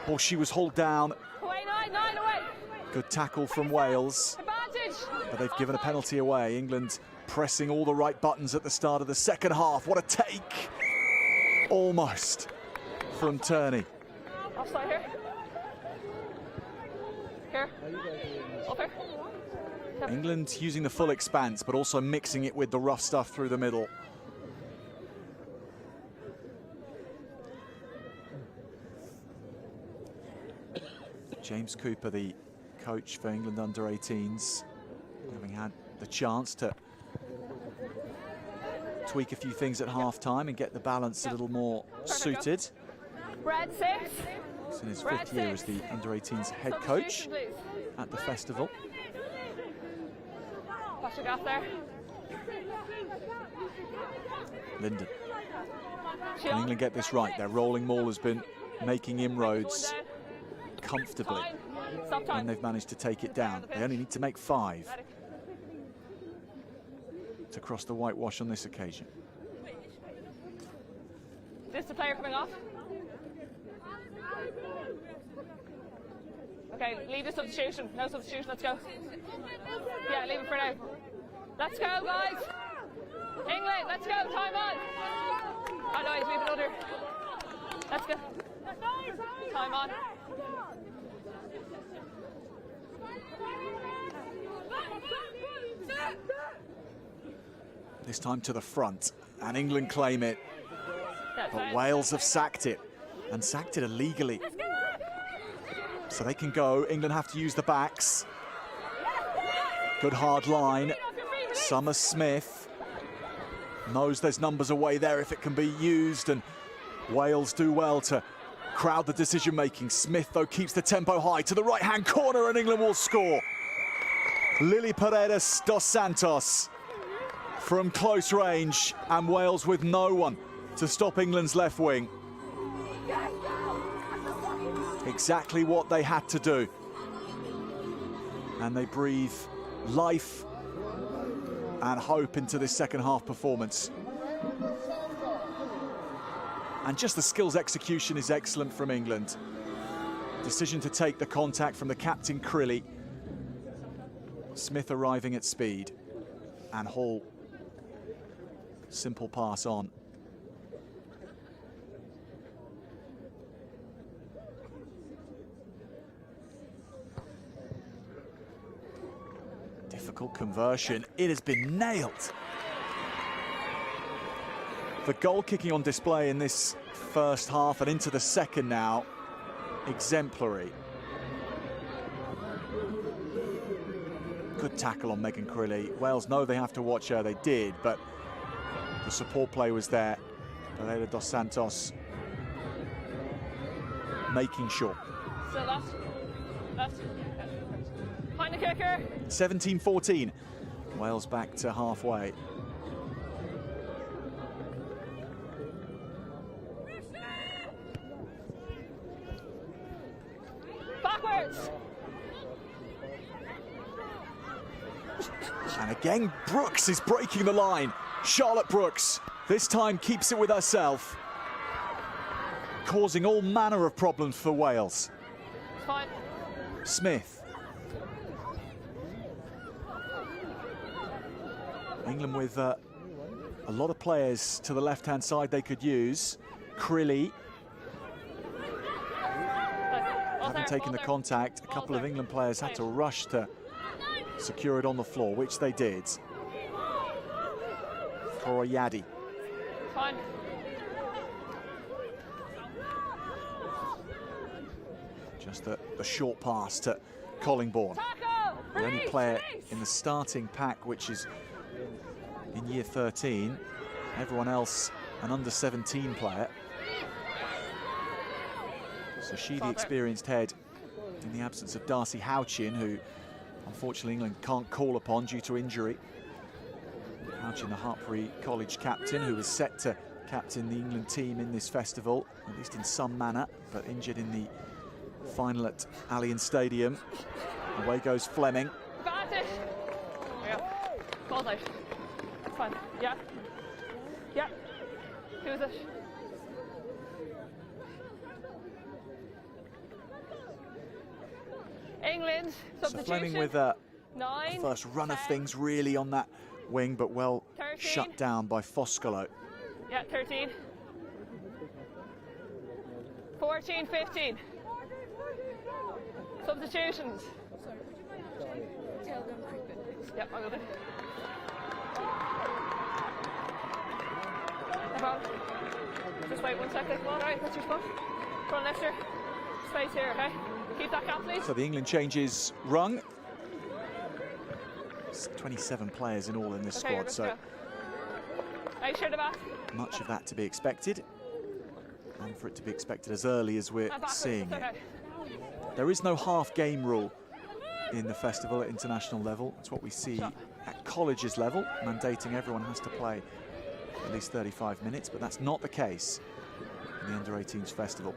Speaker 1: Oh, she was hauled down.
Speaker 2: Away, nine, away.
Speaker 1: Good tackle from Wales,
Speaker 2: Advantage.
Speaker 1: but they've given a penalty away. England pressing all the right buttons at the start of the second half. What a take! Almost from Turney.
Speaker 2: Offside here. Here. Up here.
Speaker 1: England using the full expanse, but also mixing it with the rough stuff through the middle. James Cooper, the coach for England under-18s, having had the chance to tweak a few things at half-time and get the balance a little more suited.
Speaker 2: Red 6.
Speaker 1: He's in his fifth year as the under-18s head coach at the festival.
Speaker 2: Watch the gap there.
Speaker 1: Linden. Can England get this right? Their rolling maul has been making inroads comfortably, and they've managed to take it down. They only need to make 5 to cross the whitewash on this occasion.
Speaker 2: This the player coming off. Okay, leave the substitution. No substitution, let's go. Yeah, leave it for now. Let's go, guys. England, let's go, time on. Oh no, he's leaving under. Let's go. Time on.
Speaker 1: This time to the front, and England claim it. But Wales have sacked it, and sacked it illegally. So they can go. England have to use the backs. Good hard line. Summer Smith knows there's numbers away there if it can be used, and Wales do well to crowd the decision-making. Smith, though, keeps the tempo high to the right-hand corner, and England will score. Lily Paredes dos Santos from close range, and Wales with no one to stop England's left wing. Exactly what they had to do. And they breathe life and hope into this second half performance. And just the skills execution is excellent from England. Decision to take the contact from the captain, Crilly. Smith arriving at speed. and Hall. Simple pass on. Difficult conversion. It has been nailed. The goal kicking on display in this first half and into the second now, exemplary. Good tackle on Megan Crilly. Wales know they have to watch her, they did, but the support play was there. Pereira dos Santos making sure.
Speaker 2: So left. Find the kicker.
Speaker 1: 17-14. Wales back to halfway.
Speaker 2: Backwards.
Speaker 1: And again, Brooks is breaking the line. Charlotte Brooks, this time keeps it with herself, causing all manner of problems for Wales.
Speaker 2: Fine.
Speaker 1: Smith. England with a lot of players to the left-hand side they could use. Crilly having taken the contact. A couple of England players had to rush to secure it on the floor, which they did. Koroyadi.
Speaker 2: Fine.
Speaker 1: Just the short pass to Collingborn. The only player in the starting pack which is in year 13. Everyone else an under-17 player. So she, the experienced head, in the absence of Darcy Houchin, who unfortunately England can't call upon due to injury. Houchin, the Hartpury College captain, who was set to captain the England team in this festival, at least in some manner, but injured in the final at Allianz Stadium. Away goes Fleming.
Speaker 2: Advantage. Yeah. Ball's out. Fine. Yeah. Yeah. Who is it? England substitution.
Speaker 1: So Fleming with the
Speaker 2: 9,
Speaker 1: first run
Speaker 2: 10,
Speaker 1: of things really on that wing, but well
Speaker 2: 13.
Speaker 1: shut down by Foscolo.
Speaker 2: Yeah, 13. 14, 15. Substitutions. Yep, I'll go there. Just wait 1 second. All right, that's your spot. Go on, Lester. Space here, okay? Keep that cap, please.
Speaker 1: So the England changes rung. It's 27 players in all in this squad, so
Speaker 2: share the back.
Speaker 1: much of that to be expected. And for it to be expected as early as we're seeing it. There is no half game rule in the festival at international level. It's what we see at colleges level, mandating everyone has to play at least 35 minutes, but that's not the case in the Under-18s festival.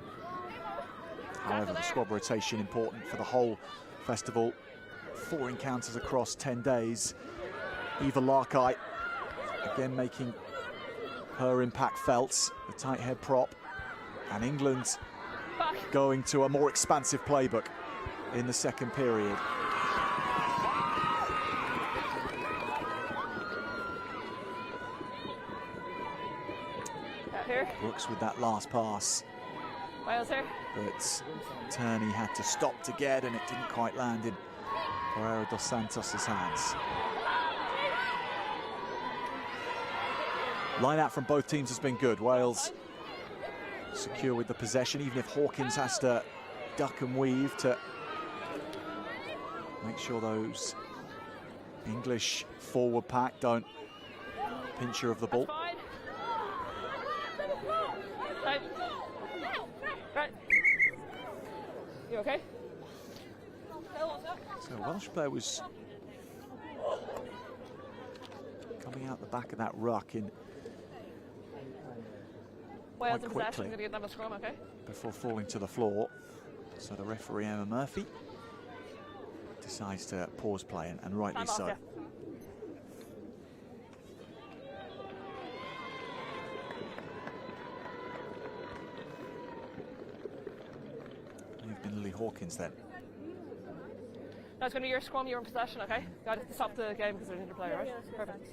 Speaker 1: However, the squad rotation important for the whole festival. 4 encounters across 10 days. Eva Larkite again making her impact felt, the tight head prop. And England going to a more expansive playbook in the second period. Brooks with that last pass.
Speaker 2: Wales here.
Speaker 1: But Turney had to stop to get, and it didn't quite land in Pereira dos Santos' hands. Line out from both teams has been good. Wales secure with the possession, even if Hawkins has to duck and weave to make sure those English forward pack don't pinch her of the ball.
Speaker 2: Right. Right. You okay?
Speaker 1: So a Welsh player was coming out the back of that ruck in
Speaker 2: Wales
Speaker 1: quite
Speaker 2: in possession,
Speaker 1: quickly
Speaker 2: going to get another scrum, okay?
Speaker 1: before falling to the floor. So the referee, Emma Murphy, decides to pause play, and rightly so.
Speaker 2: Yeah.
Speaker 1: You've been Lily Hawkins then.
Speaker 2: Now it's going to be your scrum, you're in possession, okay? Got to stop the game because there's an injured player, right? Perfect.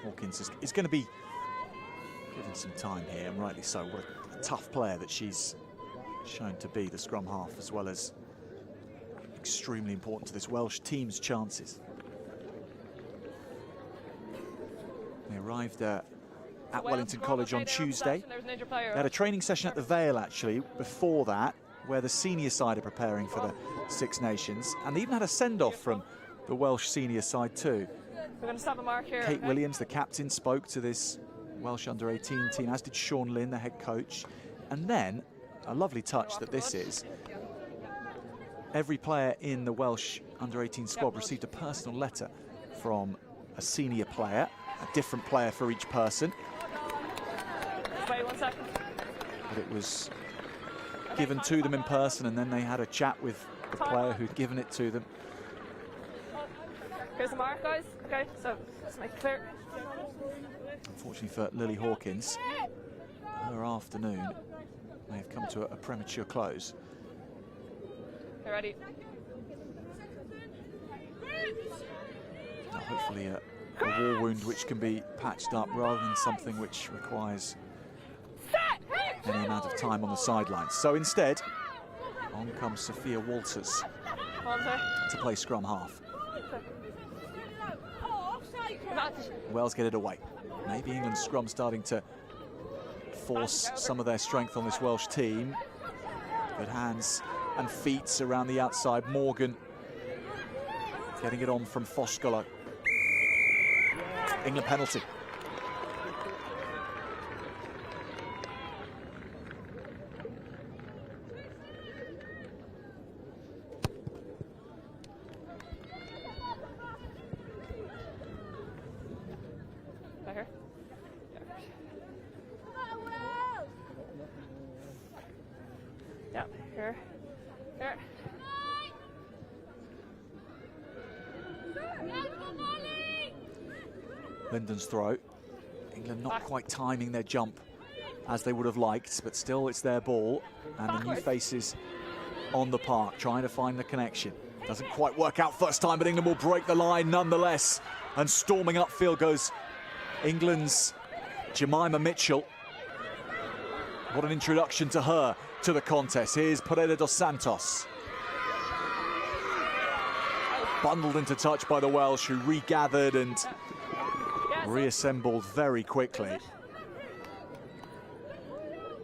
Speaker 1: Hawkins is going to be given some time here, and rightly so. What a tough player that she's shown to be, the scrum half, as well as extremely important to this Welsh team's chances. They arrived at Wellington College on Tuesday. They had a training session at the Vale, actually, before that, where the senior side are preparing for the Six Nations, and they even had a send-off from the Welsh senior side too.
Speaker 2: We're going to stop a mark here.
Speaker 1: Kate Williams, the captain, spoke to this Welsh under-18 team, as did Sean Lynn, the head coach. And then, a lovely touch that this is, every player in the Welsh under-18 squad received a personal letter from a senior player, a different player for each person.
Speaker 2: Wait 1 second.
Speaker 1: But it was given to them in person, and then they had a chat with the player who'd given it to them.
Speaker 2: Here's the mark, guys. Okay, so let's make it clear.
Speaker 1: Unfortunately for Lily Hawkins, her afternoon may have come to a premature close.
Speaker 2: You ready?
Speaker 1: Now, hopefully a war wound which can be patched up rather than something which requires any amount of time on the sidelines. So instead, on comes Sophia Walters to play scrum half. Wales get it away. Maybe England's scrum starting to force some of their strength on this Welsh team. Good hands and feet around the outside. Morgan getting it on from Foskolo. England penalty. Lyndon's throw. England not quite timing their jump as they would have liked, but still it's their ball, and the new faces on the park trying to find the connection. Doesn't quite work out first time, but England will break the line nonetheless, and storming upfield goes England's Jemima Mitchell. What an introduction to her to the contest. Here's Pereira dos Santos. Bundled into touch by the Welsh, who regathered and reassembled very quickly.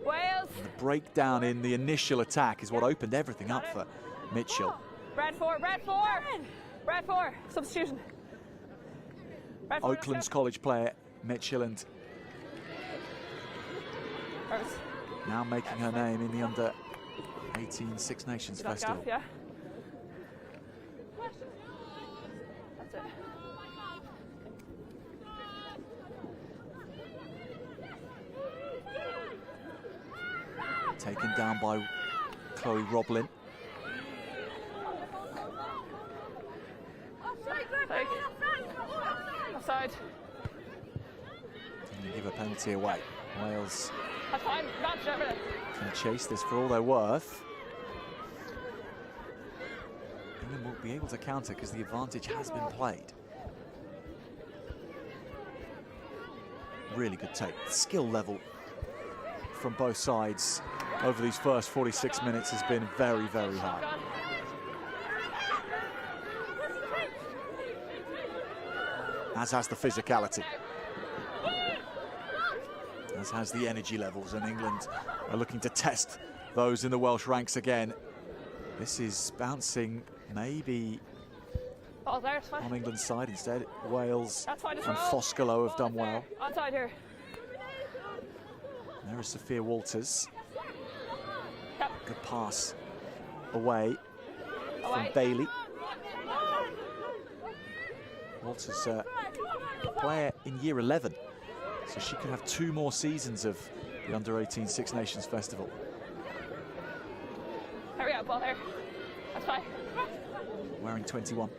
Speaker 2: Wales.
Speaker 1: The breakdown in the initial attack is what opened everything up for Mitchell.
Speaker 2: Red four. Substitution.
Speaker 1: Oakland's college player, Mitchell, and now making her name in the under-18 Six Nations Festival.
Speaker 2: Yeah. That's it.
Speaker 1: Taken down by Chloe Roblin.
Speaker 2: Offside.
Speaker 1: Didn't give a penalty away. Wales can chase this for all they're worth. England will be able to counter because the advantage has been played. Really good take. Skill level from both sides over these first 46 minutes has been very, very high. As has the physicality. As has the energy levels, and England are looking to test those in the Welsh ranks again. This is bouncing maybe on England's side instead. Wales and Foskolo have done well.
Speaker 2: Onside here.
Speaker 1: There is Sophia Walters. Good pass away from Bailey. Walters a player in year 11, so she could have 2 more seasons of the Under-18 Six Nations Festival.
Speaker 2: There we go, ball there. That's fine.
Speaker 1: Wearing 21.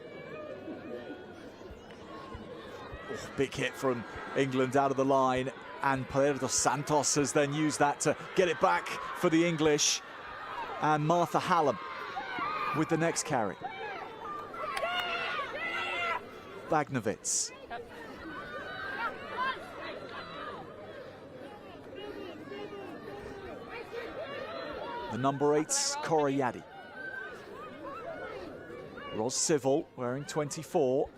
Speaker 1: Oh, big hit from England out of the line, and Pereira dos Santos has then used that to get it back for the English. And Martha Hallam with the next carry. Bagnovitz. The number 8's Koroyadi. Ros Civil wearing 24.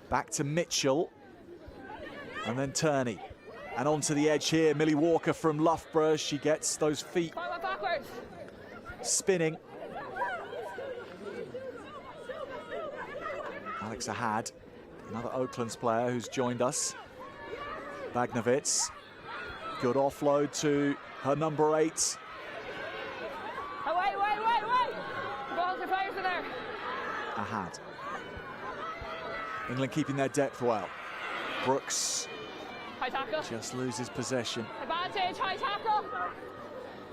Speaker 1: Back to Mitchell. And then Turney. And onto the edge here, Millie Walker from Loughborough. She gets those feet spinning. Alex Ahad, another Oaklands player who's joined us. Bagnovitz. Good offload to her number 8.
Speaker 2: Wait. The balls are players in there.
Speaker 1: Ahad. England keeping their depth well. Brooks
Speaker 2: High tackle.
Speaker 1: just loses possession.
Speaker 2: Advantage, high tackle.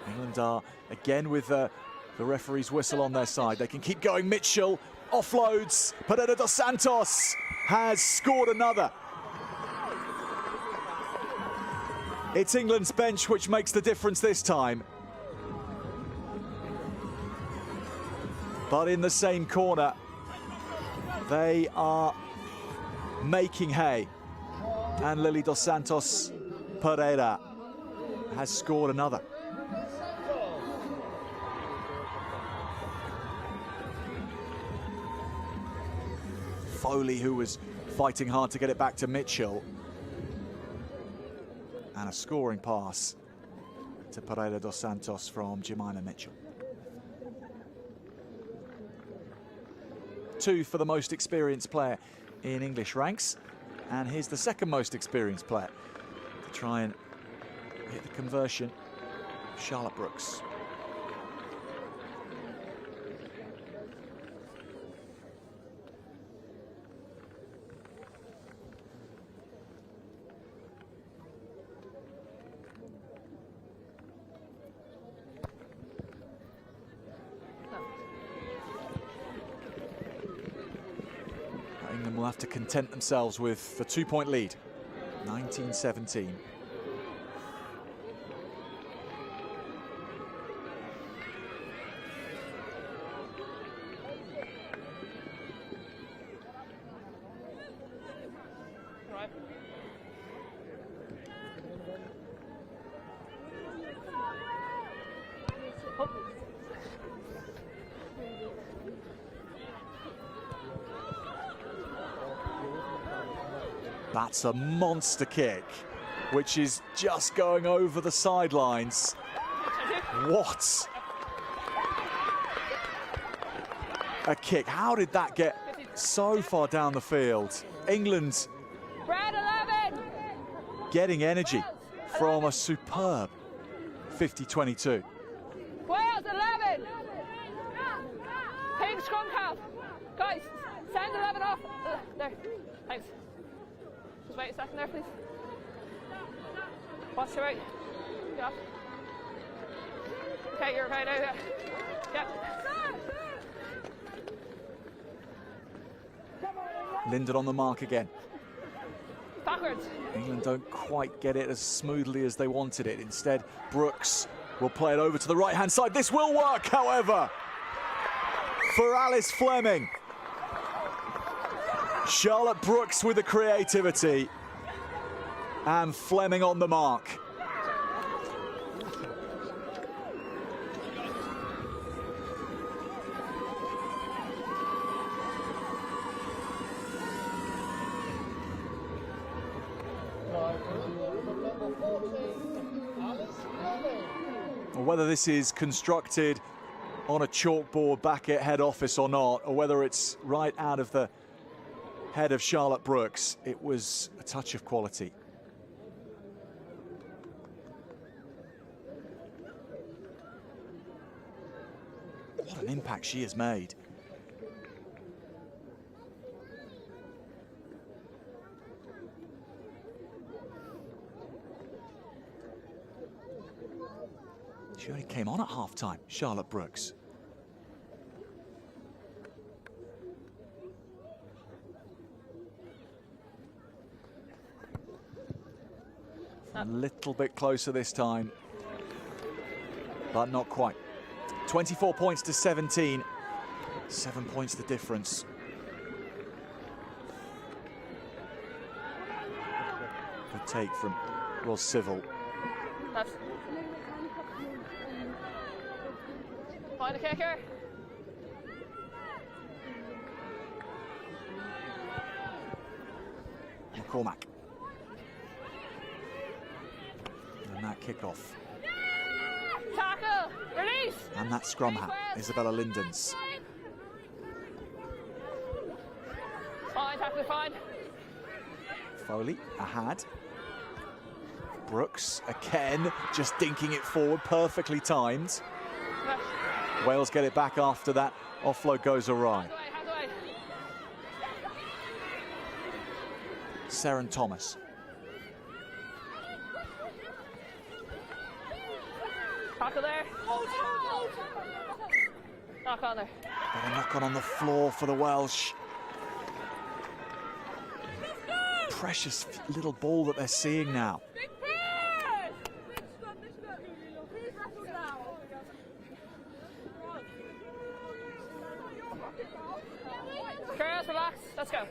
Speaker 1: England are again with the referee's whistle on their side. They can keep going. Mitchell offloads. Pereira dos Santos has scored another. It's England's bench which makes the difference this time. But in the same corner, they are making hay. And Lily dos Santos Pereira has scored another. Foley, who was fighting hard to get it back to Mitchell. And a scoring pass to Pereira dos Santos from Jemima Mitchell. 2 for the most experienced player in English ranks. And here's the second most experienced player to try and hit the conversion, Charlotte Brooks. England will have to content themselves with the 2-point lead, 19-17.
Speaker 2: Right.
Speaker 1: That's a monster kick, which is just going over the sidelines. What a kick. How did that get so far down the field? England
Speaker 2: Brad 11.
Speaker 1: getting energy from a superb 50-22.
Speaker 2: Wales 11. Pink scrum half. Guys, send 11 off. There. Thanks. Just wait a second there, please. Watch your right. Get off. Okay, you're okay now. Yeah.
Speaker 1: Linden on the mark again.
Speaker 2: Backwards.
Speaker 1: England don't quite get it as smoothly as they wanted it. Instead, Brooks will play it over to the right-hand side. This will work, however, for Alice Fleming. Charlotte Brooks with the creativity. And Fleming on the mark. Whether this is constructed on a chalkboard back at head office or not, or whether it's right out of the head of Charlotte Brooks, it was a touch of quality. What an impact she has made. She only came on at half-time, Charlotte Brooks. A little bit closer this time, but not quite. 24 points to 17. 7 points the difference. Good take from Will Civil.
Speaker 2: Find a kicker.
Speaker 1: McCormack. And that kickoff.
Speaker 2: Tackle. Release.
Speaker 1: And that scrum hat, Isabella Lindens.
Speaker 2: Fine, tackle, fine.
Speaker 1: Foley, Ahad. Brooks, again, just dinking it forward, perfectly timed. Wales get it back after that. Offload goes awry.
Speaker 2: Hands away.
Speaker 1: Seren Thomas.
Speaker 2: Tackle there. Knock on there.
Speaker 1: But a knock on the floor for the Welsh. Precious little ball that they're seeing now.
Speaker 2: Girls, relax. Let's go.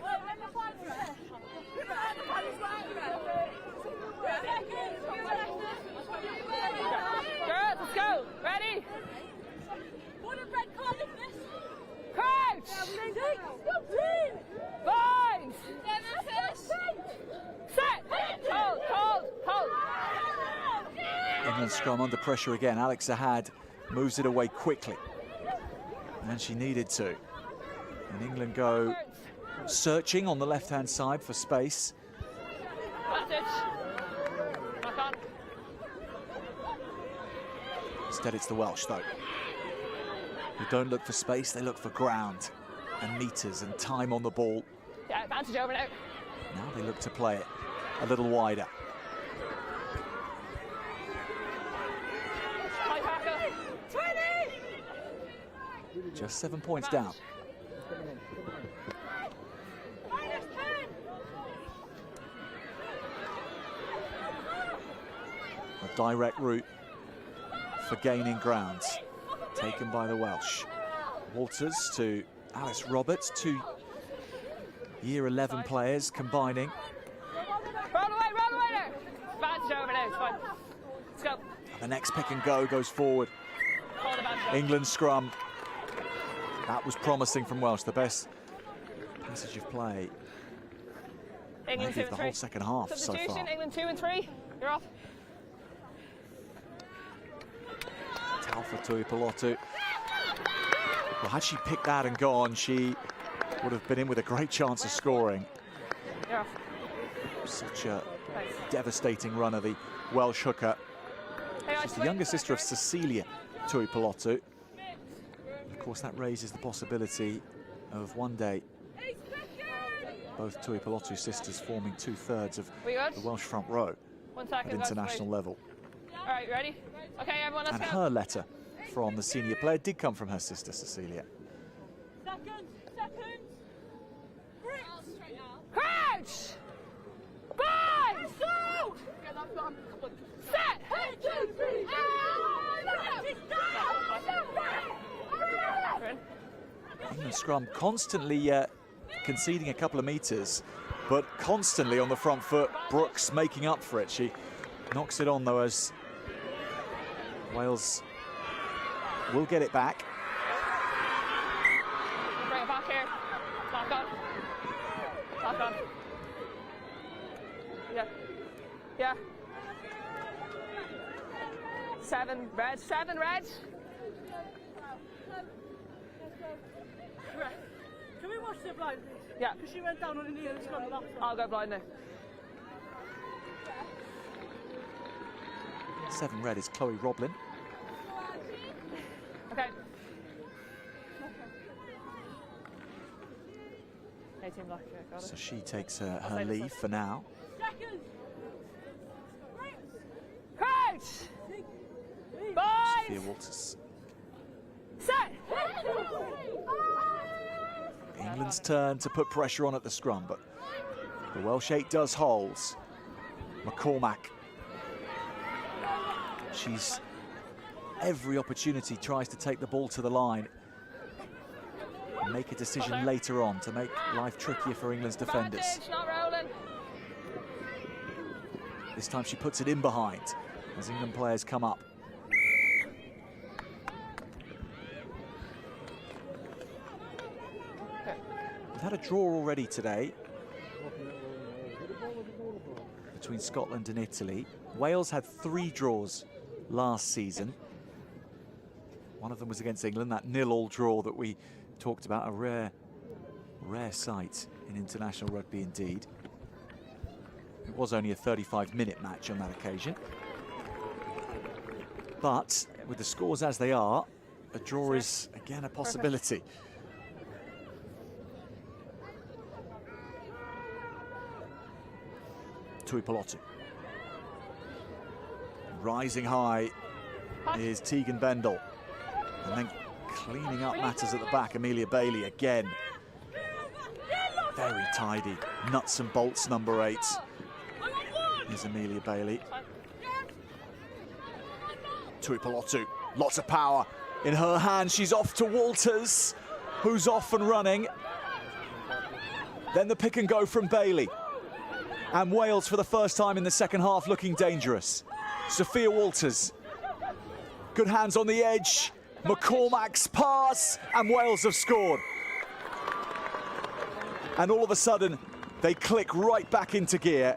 Speaker 2: Girls, let's go. Ready? Crouch. Bind. Set. Hold, hold, hold.
Speaker 1: England scrum under pressure again. Alex Ahad moves it away quickly. And she needed to. And England go searching on the left-hand side for space.
Speaker 2: Advantage. Knock on.
Speaker 1: Instead, it's the Welsh, though, who don't look for space, they look for ground and meters and time on the ball.
Speaker 2: Yeah, advantage over now.
Speaker 1: Now they look to play it a little wider.
Speaker 2: High tackle. 20!
Speaker 1: Just 7 points down. A direct route for gaining ground, taken by the Welsh. Walters to Alice Roberts, two Year 11 players combining.
Speaker 2: Roll away there. Advantage over now, it's fine. Let's go.
Speaker 1: And the next pick and go goes forward.
Speaker 2: Hold advantage.
Speaker 1: England scrum. That was promising from Welsh, the best passage of play.
Speaker 2: England 2
Speaker 1: maybe of
Speaker 2: and
Speaker 1: the
Speaker 2: 3.
Speaker 1: whole second half so
Speaker 2: Substitution,
Speaker 1: far.
Speaker 2: England 2 and 3. You're off.
Speaker 1: Talfa Tuipulotu. Well, had she picked that and gone, she would have been in with a great chance of scoring.
Speaker 2: You're off.
Speaker 1: Such a
Speaker 2: Thanks.
Speaker 1: devastating run of the Welsh hooker.
Speaker 2: Hey,
Speaker 1: She's the younger sister of Cecilia Tuipulotu. Of course, that raises the possibility of one day both Tuipulotu sisters forming 2/3 of
Speaker 2: We good?
Speaker 1: the Welsh front row
Speaker 2: 1
Speaker 1: at
Speaker 2: second. guys,
Speaker 1: international
Speaker 2: wait.
Speaker 1: level.
Speaker 2: All right, ready? Okay, everyone, let's
Speaker 1: And
Speaker 2: go.
Speaker 1: her letter from the senior player did come from her sister Cecilia.
Speaker 3: Seconds.
Speaker 2: Crouch! Bind! Set!
Speaker 3: 1, 2, 3.
Speaker 1: England scrum constantly conceding a couple of meters, but constantly on the front foot. Brooks making up for it. She knocks it on though, as Wales will get it back.
Speaker 2: Bring it back here. Lock on. Lock on. Yeah. 7 red. 7 red.
Speaker 3: Can we watch the blind, please?
Speaker 2: Yeah.
Speaker 3: Because she went down on her knee and it's gone the last one.
Speaker 2: I'll go blind now.
Speaker 1: 7 red is Chloe Roblin.
Speaker 2: Okay. 18 black, yeah, got it.
Speaker 1: So she takes her
Speaker 2: say this
Speaker 1: leave
Speaker 2: one.
Speaker 1: for now.
Speaker 3: Seconds.
Speaker 2: Crouch!
Speaker 1: Sophia
Speaker 2: Bind!
Speaker 1: Walters.
Speaker 2: Set!
Speaker 1: England's turn to put pressure on at the scrum, but the Welsh 8 does hold. McCormack. She's every opportunity tries to take the ball to the line and make a decision later on to make life trickier for England's defenders.
Speaker 2: Advantage, not rolling.
Speaker 1: This time she puts it in behind as England players come up. We've had a draw already today between Scotland and Italy. Wales had 3 draws last season. One of them was against England, that 0-0 draw that we talked about, a rare sight in international rugby indeed. It was only a 35-minute match on that occasion. But with the scores as they are, a draw is again a possibility. Tuipulotu. Rising high is Tegan Bendel. And then cleaning up matters at the back, Amelia Bailey again. Very tidy. Nuts and bolts, number 8. Here's Amelia Bailey. Tuipulotu, lots of power in her hand. She's off to Walters, who's off and running. Then the pick and go from Bailey. And Wales, for the first time in the second half, looking dangerous. Sophia Walters. Good hands on the edge. McCormack's pass, and Wales have scored. And all of a sudden, they click right back into gear.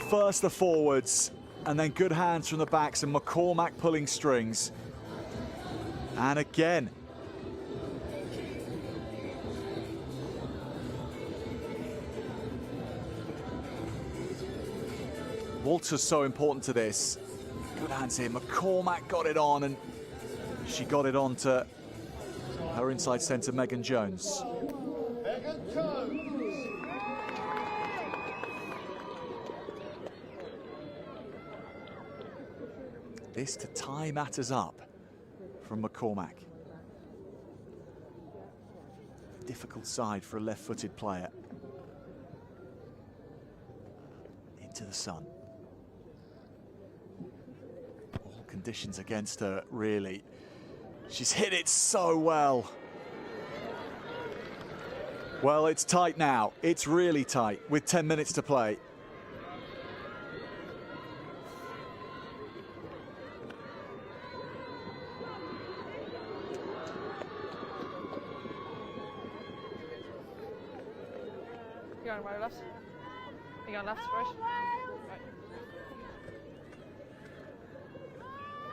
Speaker 1: First the forwards, and then good hands from the backs, and McCormack pulling strings. And again, Walters so important to this. Good hands here. McCormack got it on, and she got it on to her inside centre, Megan Jones. This to tie matters up from McCormack. Difficult side for a left-footed player. Into the sun. All conditions against her, really. She's hit it so well. Well, it's tight now. It's really tight with 10 minutes to play.
Speaker 2: You're on right or left? You're on left, right? Right.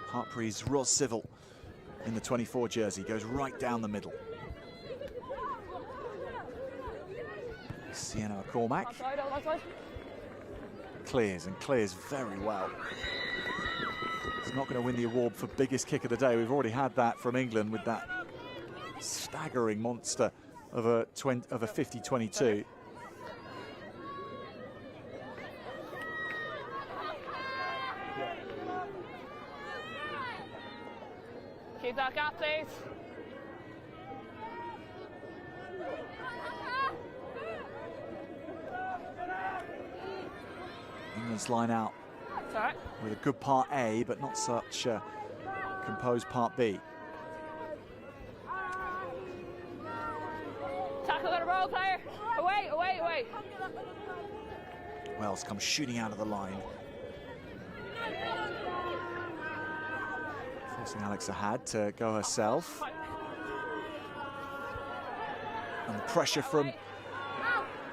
Speaker 1: Hartpury's Ros Civil in the 24 jersey goes right down the middle. Sienna McCormack clears, and clears very well. He's not going to win the award for biggest kick of the day. We've already had that from England with that staggering monster of a 50-22.
Speaker 2: Keep that gap, please.
Speaker 1: England's line out with a good part A, but not such a composed part B.
Speaker 2: Tackle at a roll, player. Away, away, away.
Speaker 1: Wales comes shooting out of the line. Forcing Alex Ahad to go herself. And the pressure from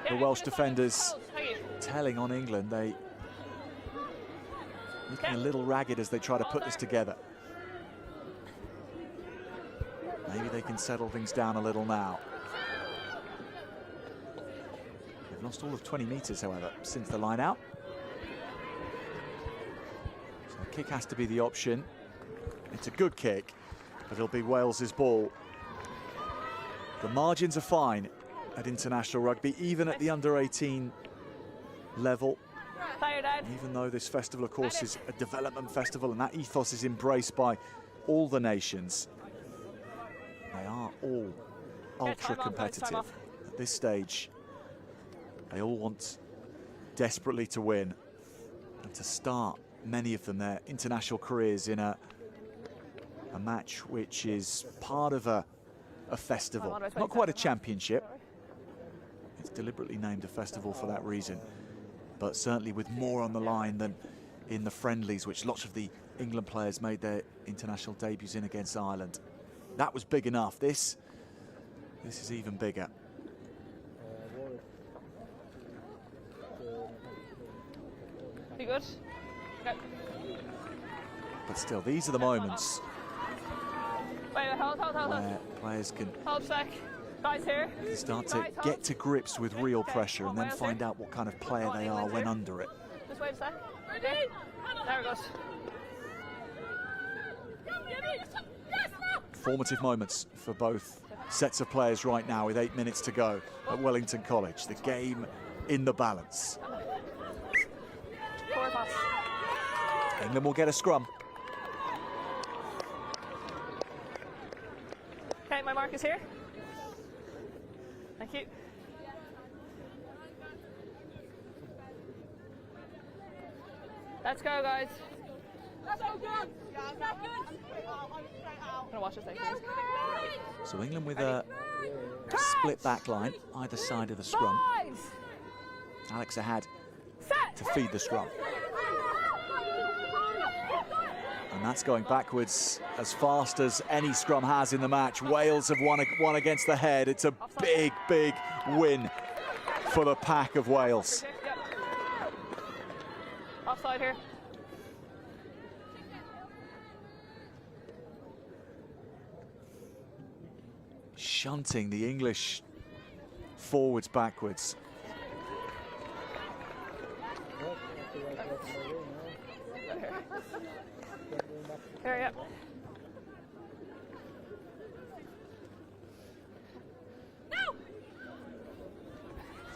Speaker 1: the Welsh defenders telling on England. They looking a little ragged as they try to put this together. Maybe they can settle things down a little now. They've lost all of 20 metres, however, since the line out. So a kick has to be the option. It's a good kick, but it'll be Wales's ball. The margins are fine at international rugby, even at the under-18 level. Even though this festival, of course, is a development festival, and that ethos is embraced by all the nations. They are all ultra competitive at this stage. They all want desperately to win and to start many of them, their international careers in a match which is part of a festival, not quite a championship. It's deliberately named a festival for that reason, but certainly with more on the line than in the friendlies, which lots of the England players made their international debuts in against Ireland. That was big enough. This is even bigger.
Speaker 2: You good? Okay.
Speaker 1: But still, these are the moments
Speaker 2: Wait, hold.
Speaker 1: where players can
Speaker 2: Hold a sec. Guys here.
Speaker 1: start to get to grips with real pressure and then find out what kind of player they are when under it.
Speaker 2: Just wait a sec. Okay. There it goes.
Speaker 1: Formative moments for both sets of players right now with 8 minutes to go at Wellington College. The game in the balance.
Speaker 2: Forward pass.
Speaker 1: England will get a scrum.
Speaker 2: Okay, my mark is here. Thank you. Let's go, guys.
Speaker 3: That's all good.
Speaker 2: I'm gonna watch this thing.
Speaker 1: So England with a split back line either side of the scrum.
Speaker 2: Boys!
Speaker 1: Alex Ahad
Speaker 2: Set!
Speaker 1: to feed the scrum. And that's going backwards as fast as any scrum has in the match. Wales have won against the head. It's a big, big win for the pack of Wales.
Speaker 2: Yep. Offside here.
Speaker 1: Shunting the English forwards backwards.
Speaker 2: Here, yep.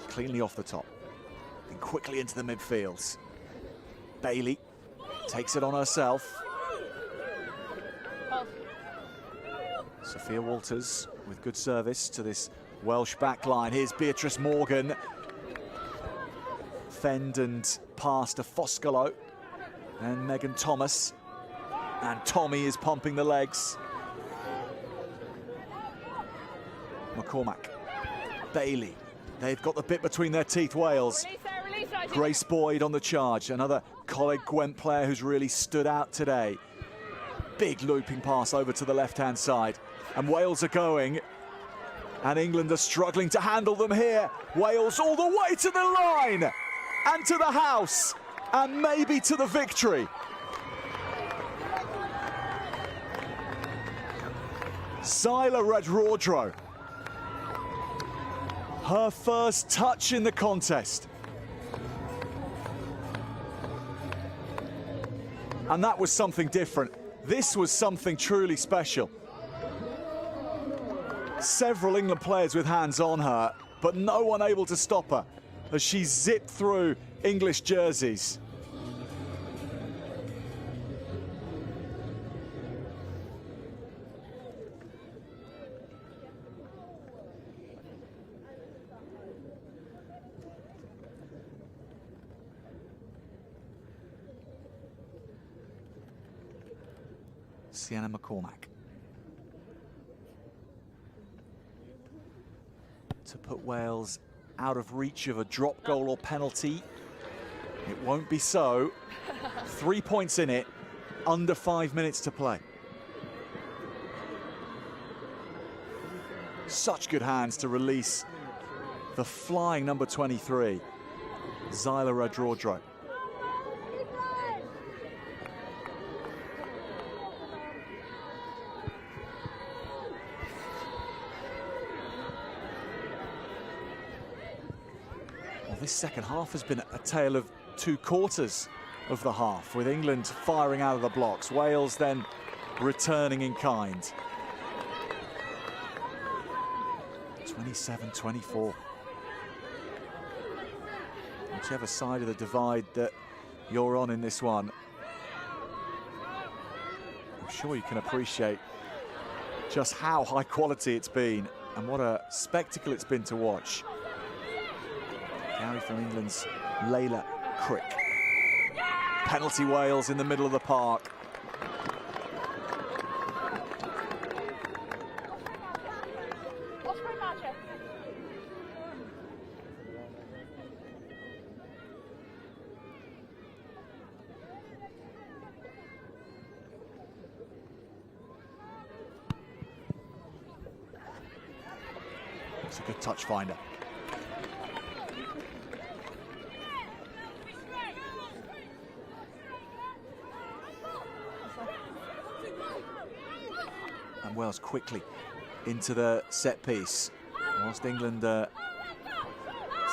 Speaker 1: Cleanly off the top and quickly into the midfields. Bailey takes it on herself.
Speaker 2: Hold.
Speaker 1: Sophia Walters with good service to this Welsh back line. Here's Beatrice Morgan. Fend and pass to Foscolo and Megan Thomas. And Tommy is pumping the legs. McCormack, Bailey. They've got the bit between their teeth, Wales.
Speaker 2: Release there, release there.
Speaker 1: Grace Boyd on the charge. Another Coleg Gwent player who's really stood out today. Big looping pass over to the left-hand side. And Wales are going. And England are struggling to handle them here. Wales all the way to the line. And to the house. And maybe to the victory. Zyla Radrodro. Her first touch in the contest. And that was something different. This was something truly special. Several England players with hands on her, but no one able to stop her as she zipped through English jerseys. Sienna McCormack to put Wales out of reach of a drop goal or penalty. It won't be so. 3 points in it, under 5 minutes to play. Such good hands to release the flying number 23, Zyla Radrodro. This second half has been a tale of 2 quarters of the half, with England firing out of the blocks, Wales then returning in kind. 27-24. Whichever side of the divide that you're on in this one, I'm sure you can appreciate just how high quality it's been and what a spectacle it's been to watch. Carry from England's Layla Crick. penalty Wales in the middle of the park. It's a good touch finder. And Wales quickly into the set piece, whilst England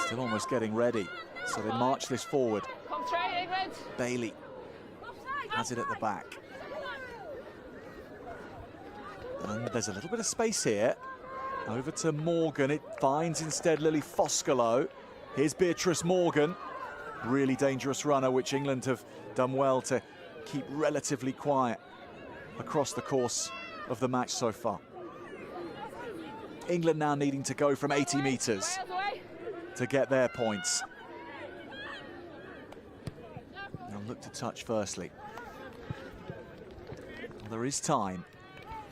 Speaker 1: still almost getting ready. So they march this forward.
Speaker 2: Come straight, England.
Speaker 1: Bailey has it at the back. And there's a little bit of space here. Over to Morgan, it finds instead Lily Foscolo. Here's Beatrice Morgan. Really dangerous runner, which England have done well to keep relatively quiet across the course of the match so far. England now needing to go from 80 metres to get their points. Now look to touch firstly. Well, there is time.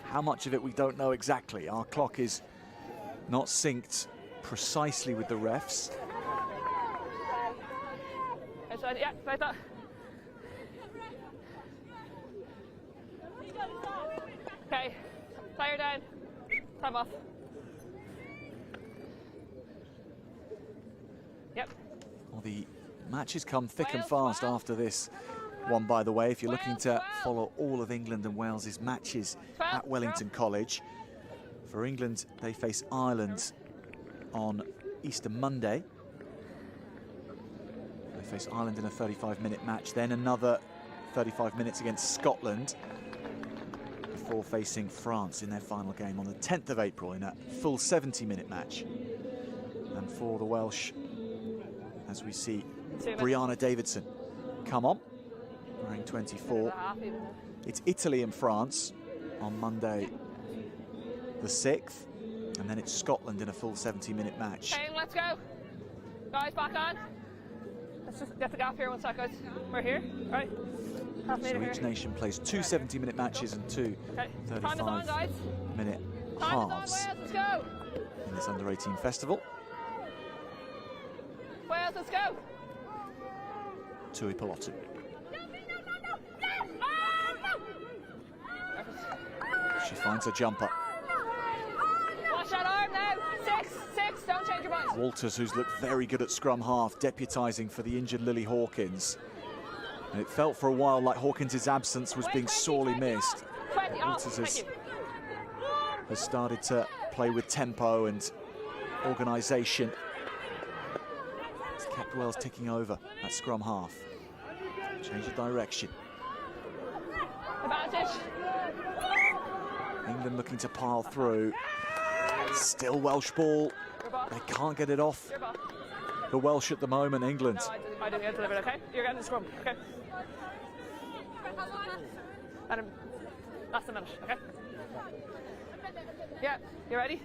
Speaker 1: How much of it we don't know exactly. Our clock is not synced precisely with the refs.
Speaker 2: Yeah, like that. Okay, tire down, time off. Yep.
Speaker 1: Well, the matches come thick and fast after this one, by the way. If you're looking to follow all of England and Wales's matches at Wellington College. For England, they face Ireland on Easter Monday. They face Ireland in a 35-minute match, then another 35 minutes against Scotland before facing France in their final game on the 10th of April in a full 70-minute match. And for the Welsh, as we see Brianna Davidson come on, wearing 24. It's Italy and France on Monday the 6th, and then it's Scotland in a full 70-minute match.
Speaker 2: Okay, let's go. Guys, back on. Let's just get the gap here 1 second. We're here, right?
Speaker 1: So each nation plays two 70-minute matches and two 35-minute halves
Speaker 2: Let's go.
Speaker 1: in this Under-18 festival.
Speaker 2: Wales, let's go.
Speaker 1: Tui Pelotu. She finds a jumper.
Speaker 2: Watch that arm now. Six, don't change your mind.
Speaker 1: Walters, who's looked very good at scrum half, deputising for the injured Lily Hawkins. And it felt for a while like Hawkins' absence was being sorely missed. Walters has started to play with tempo and organisation. It's kept Wales ticking over at scrum half. Change of direction.
Speaker 2: Advantage.
Speaker 1: England looking to pile through. Still Welsh ball. They can't get it off the Welsh at the moment, England.
Speaker 2: No, I didn't get to deliver it, okay? You're getting the scrum, okay? Adam, last a minute, okay? Yeah, you ready?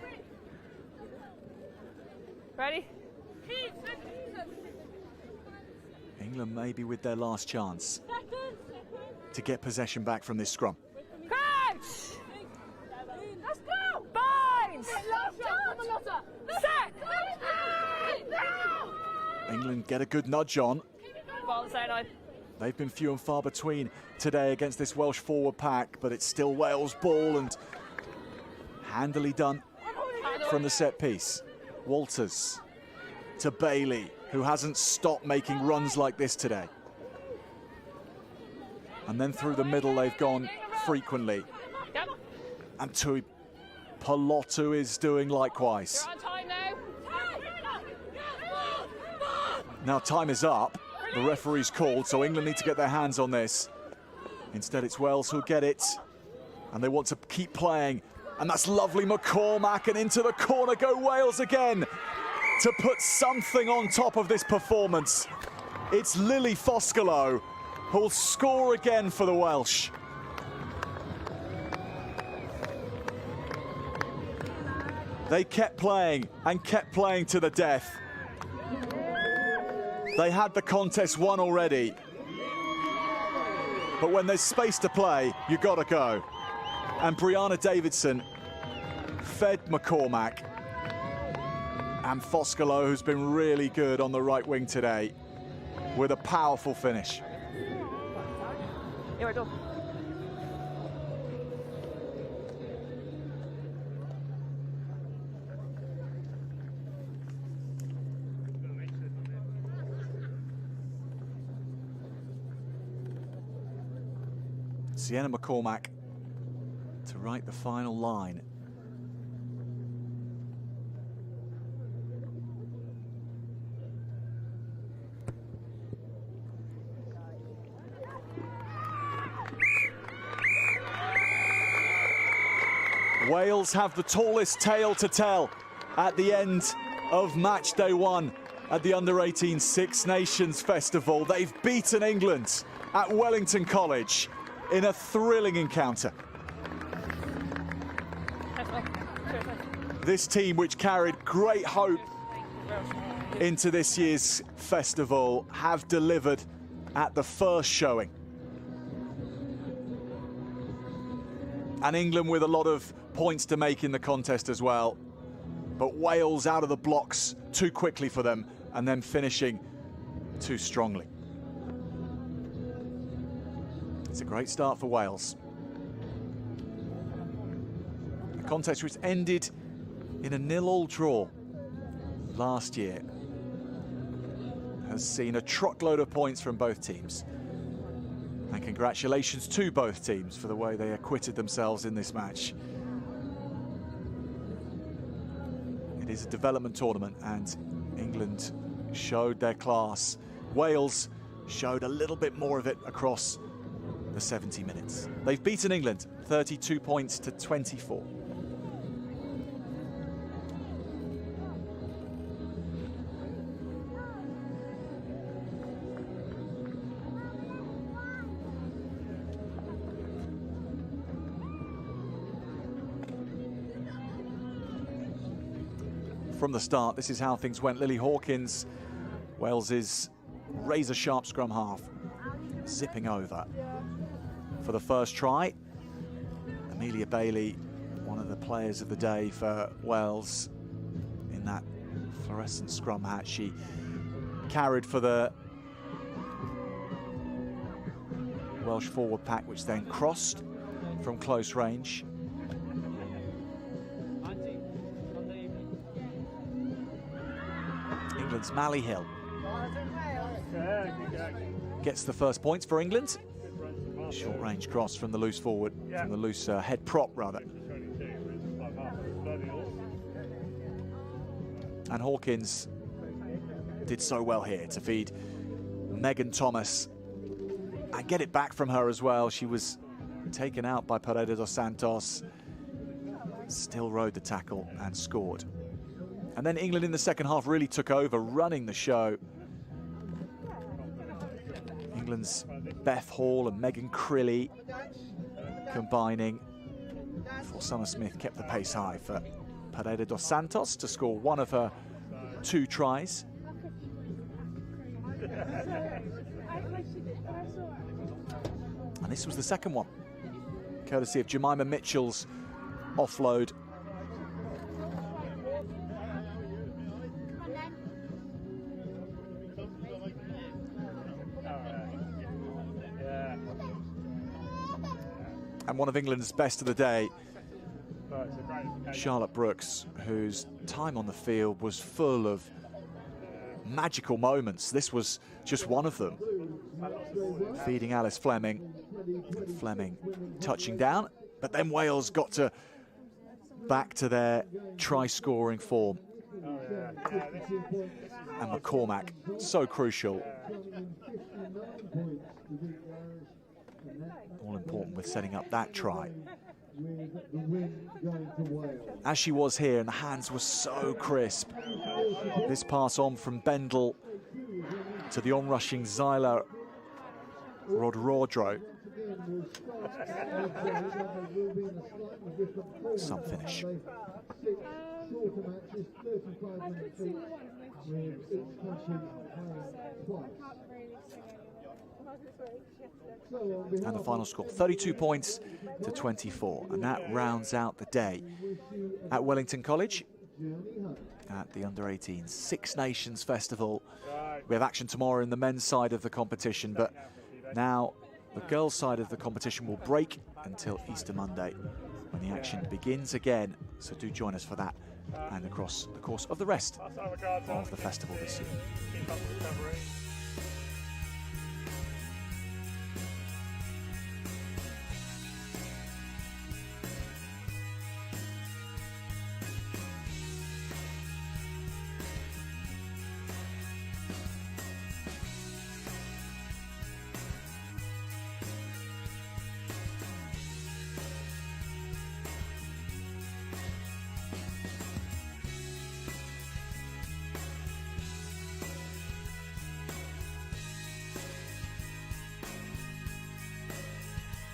Speaker 2: Ready?
Speaker 1: England maybe with their last chance to get possession back from this scrum.
Speaker 2: Coach! Let's go! Binds! Set!
Speaker 1: England get a good nudge on.
Speaker 2: Ball on the sideline.
Speaker 1: They've been few and far between today against this Welsh forward pack, but it's still Wales ball and handily done from the set piece. Walters to Bailey, who hasn't stopped making runs like this today. And then through the middle they've gone frequently.
Speaker 2: Yep.
Speaker 1: And Tui Pelotu is doing likewise.
Speaker 2: You're on time now.
Speaker 1: Now time is up. The referee's called, so England need to get their hands on this. Instead it's Wales who'll get it. And they want to keep playing. And that's lovely McCormack, and into the corner go Wales again to put something on top of this performance. It's Lily Foscolo who'll score again for the Welsh. They kept playing and kept playing to the death. They had the contest won already. but when there's space to play, you gotta go. And Brianna Davidson fed McCormack. And Foskalo, who's been really good on the right wing today, with a powerful finish.
Speaker 2: You are done.
Speaker 1: Sienna McCormack to write the final line. Wales have the tallest tale to tell at the end of match day one at the Under-18 Six Nations Festival. They've beaten England at Wellington College in a thrilling encounter. This team, which carried great hope into this year's festival, have delivered at the first showing. And England with a lot of points to make in the contest as well. But Wales out of the blocks too quickly for them, and then finishing too strongly. It's a great start for Wales. A contest which ended in a 0-0 draw last year has seen a truckload of points from both teams. And congratulations to both teams for the way they acquitted themselves in this match. It is a development tournament, and England showed their class. Wales showed a little bit more of it across the 70 minutes. They've beaten England 32 points to 24. From the start, this is how things went. Lily Hawkins, Wales's razor-sharp scrum half, zipping over for the first try. Amelia Bailey, one of the players of the day for Wales, in that fluorescent scrum hat. She carried for the Welsh forward pack, which then crossed from close range. England's Mally Hill gets the first points for England. Short range cross from the loose forward, from the loose head prop rather. And Hawkins did so well here to feed Megan Thomas and get it back from her as well. She was taken out by Paredes dos Santos, still rode the tackle and scored. And then England in the second half really took over, running the show. England's Beth Hall and Megan Crilly combining, before Summer Smith kept the pace high for Paredes dos Santos to score one of her 2 tries. And this was the second one, courtesy of Jemima Mitchell's offload. And one of England's best of the day, Charlotte Brooks, whose time on the field was full of magical moments. This was just one of them. Feeding Alice Fleming. Fleming touching down, but then Wales got back to their try-scoring form. And McCormack, so crucial. All important with setting up that try. As she was here, and the hands were so crisp. This pass on from Bendel to the onrushing Zyla Rodrodro. Some finish. And the final score, 32 points to 24. And that rounds out the day at Wellington College at the Under-18s Six Nations Festival. We have action tomorrow in the men's side of the competition, but now the girls' side of the competition will break until Easter Monday when the action begins again. So do join us for that and across the course of the rest of the festival this year.
Speaker 6: Keep up the recovery.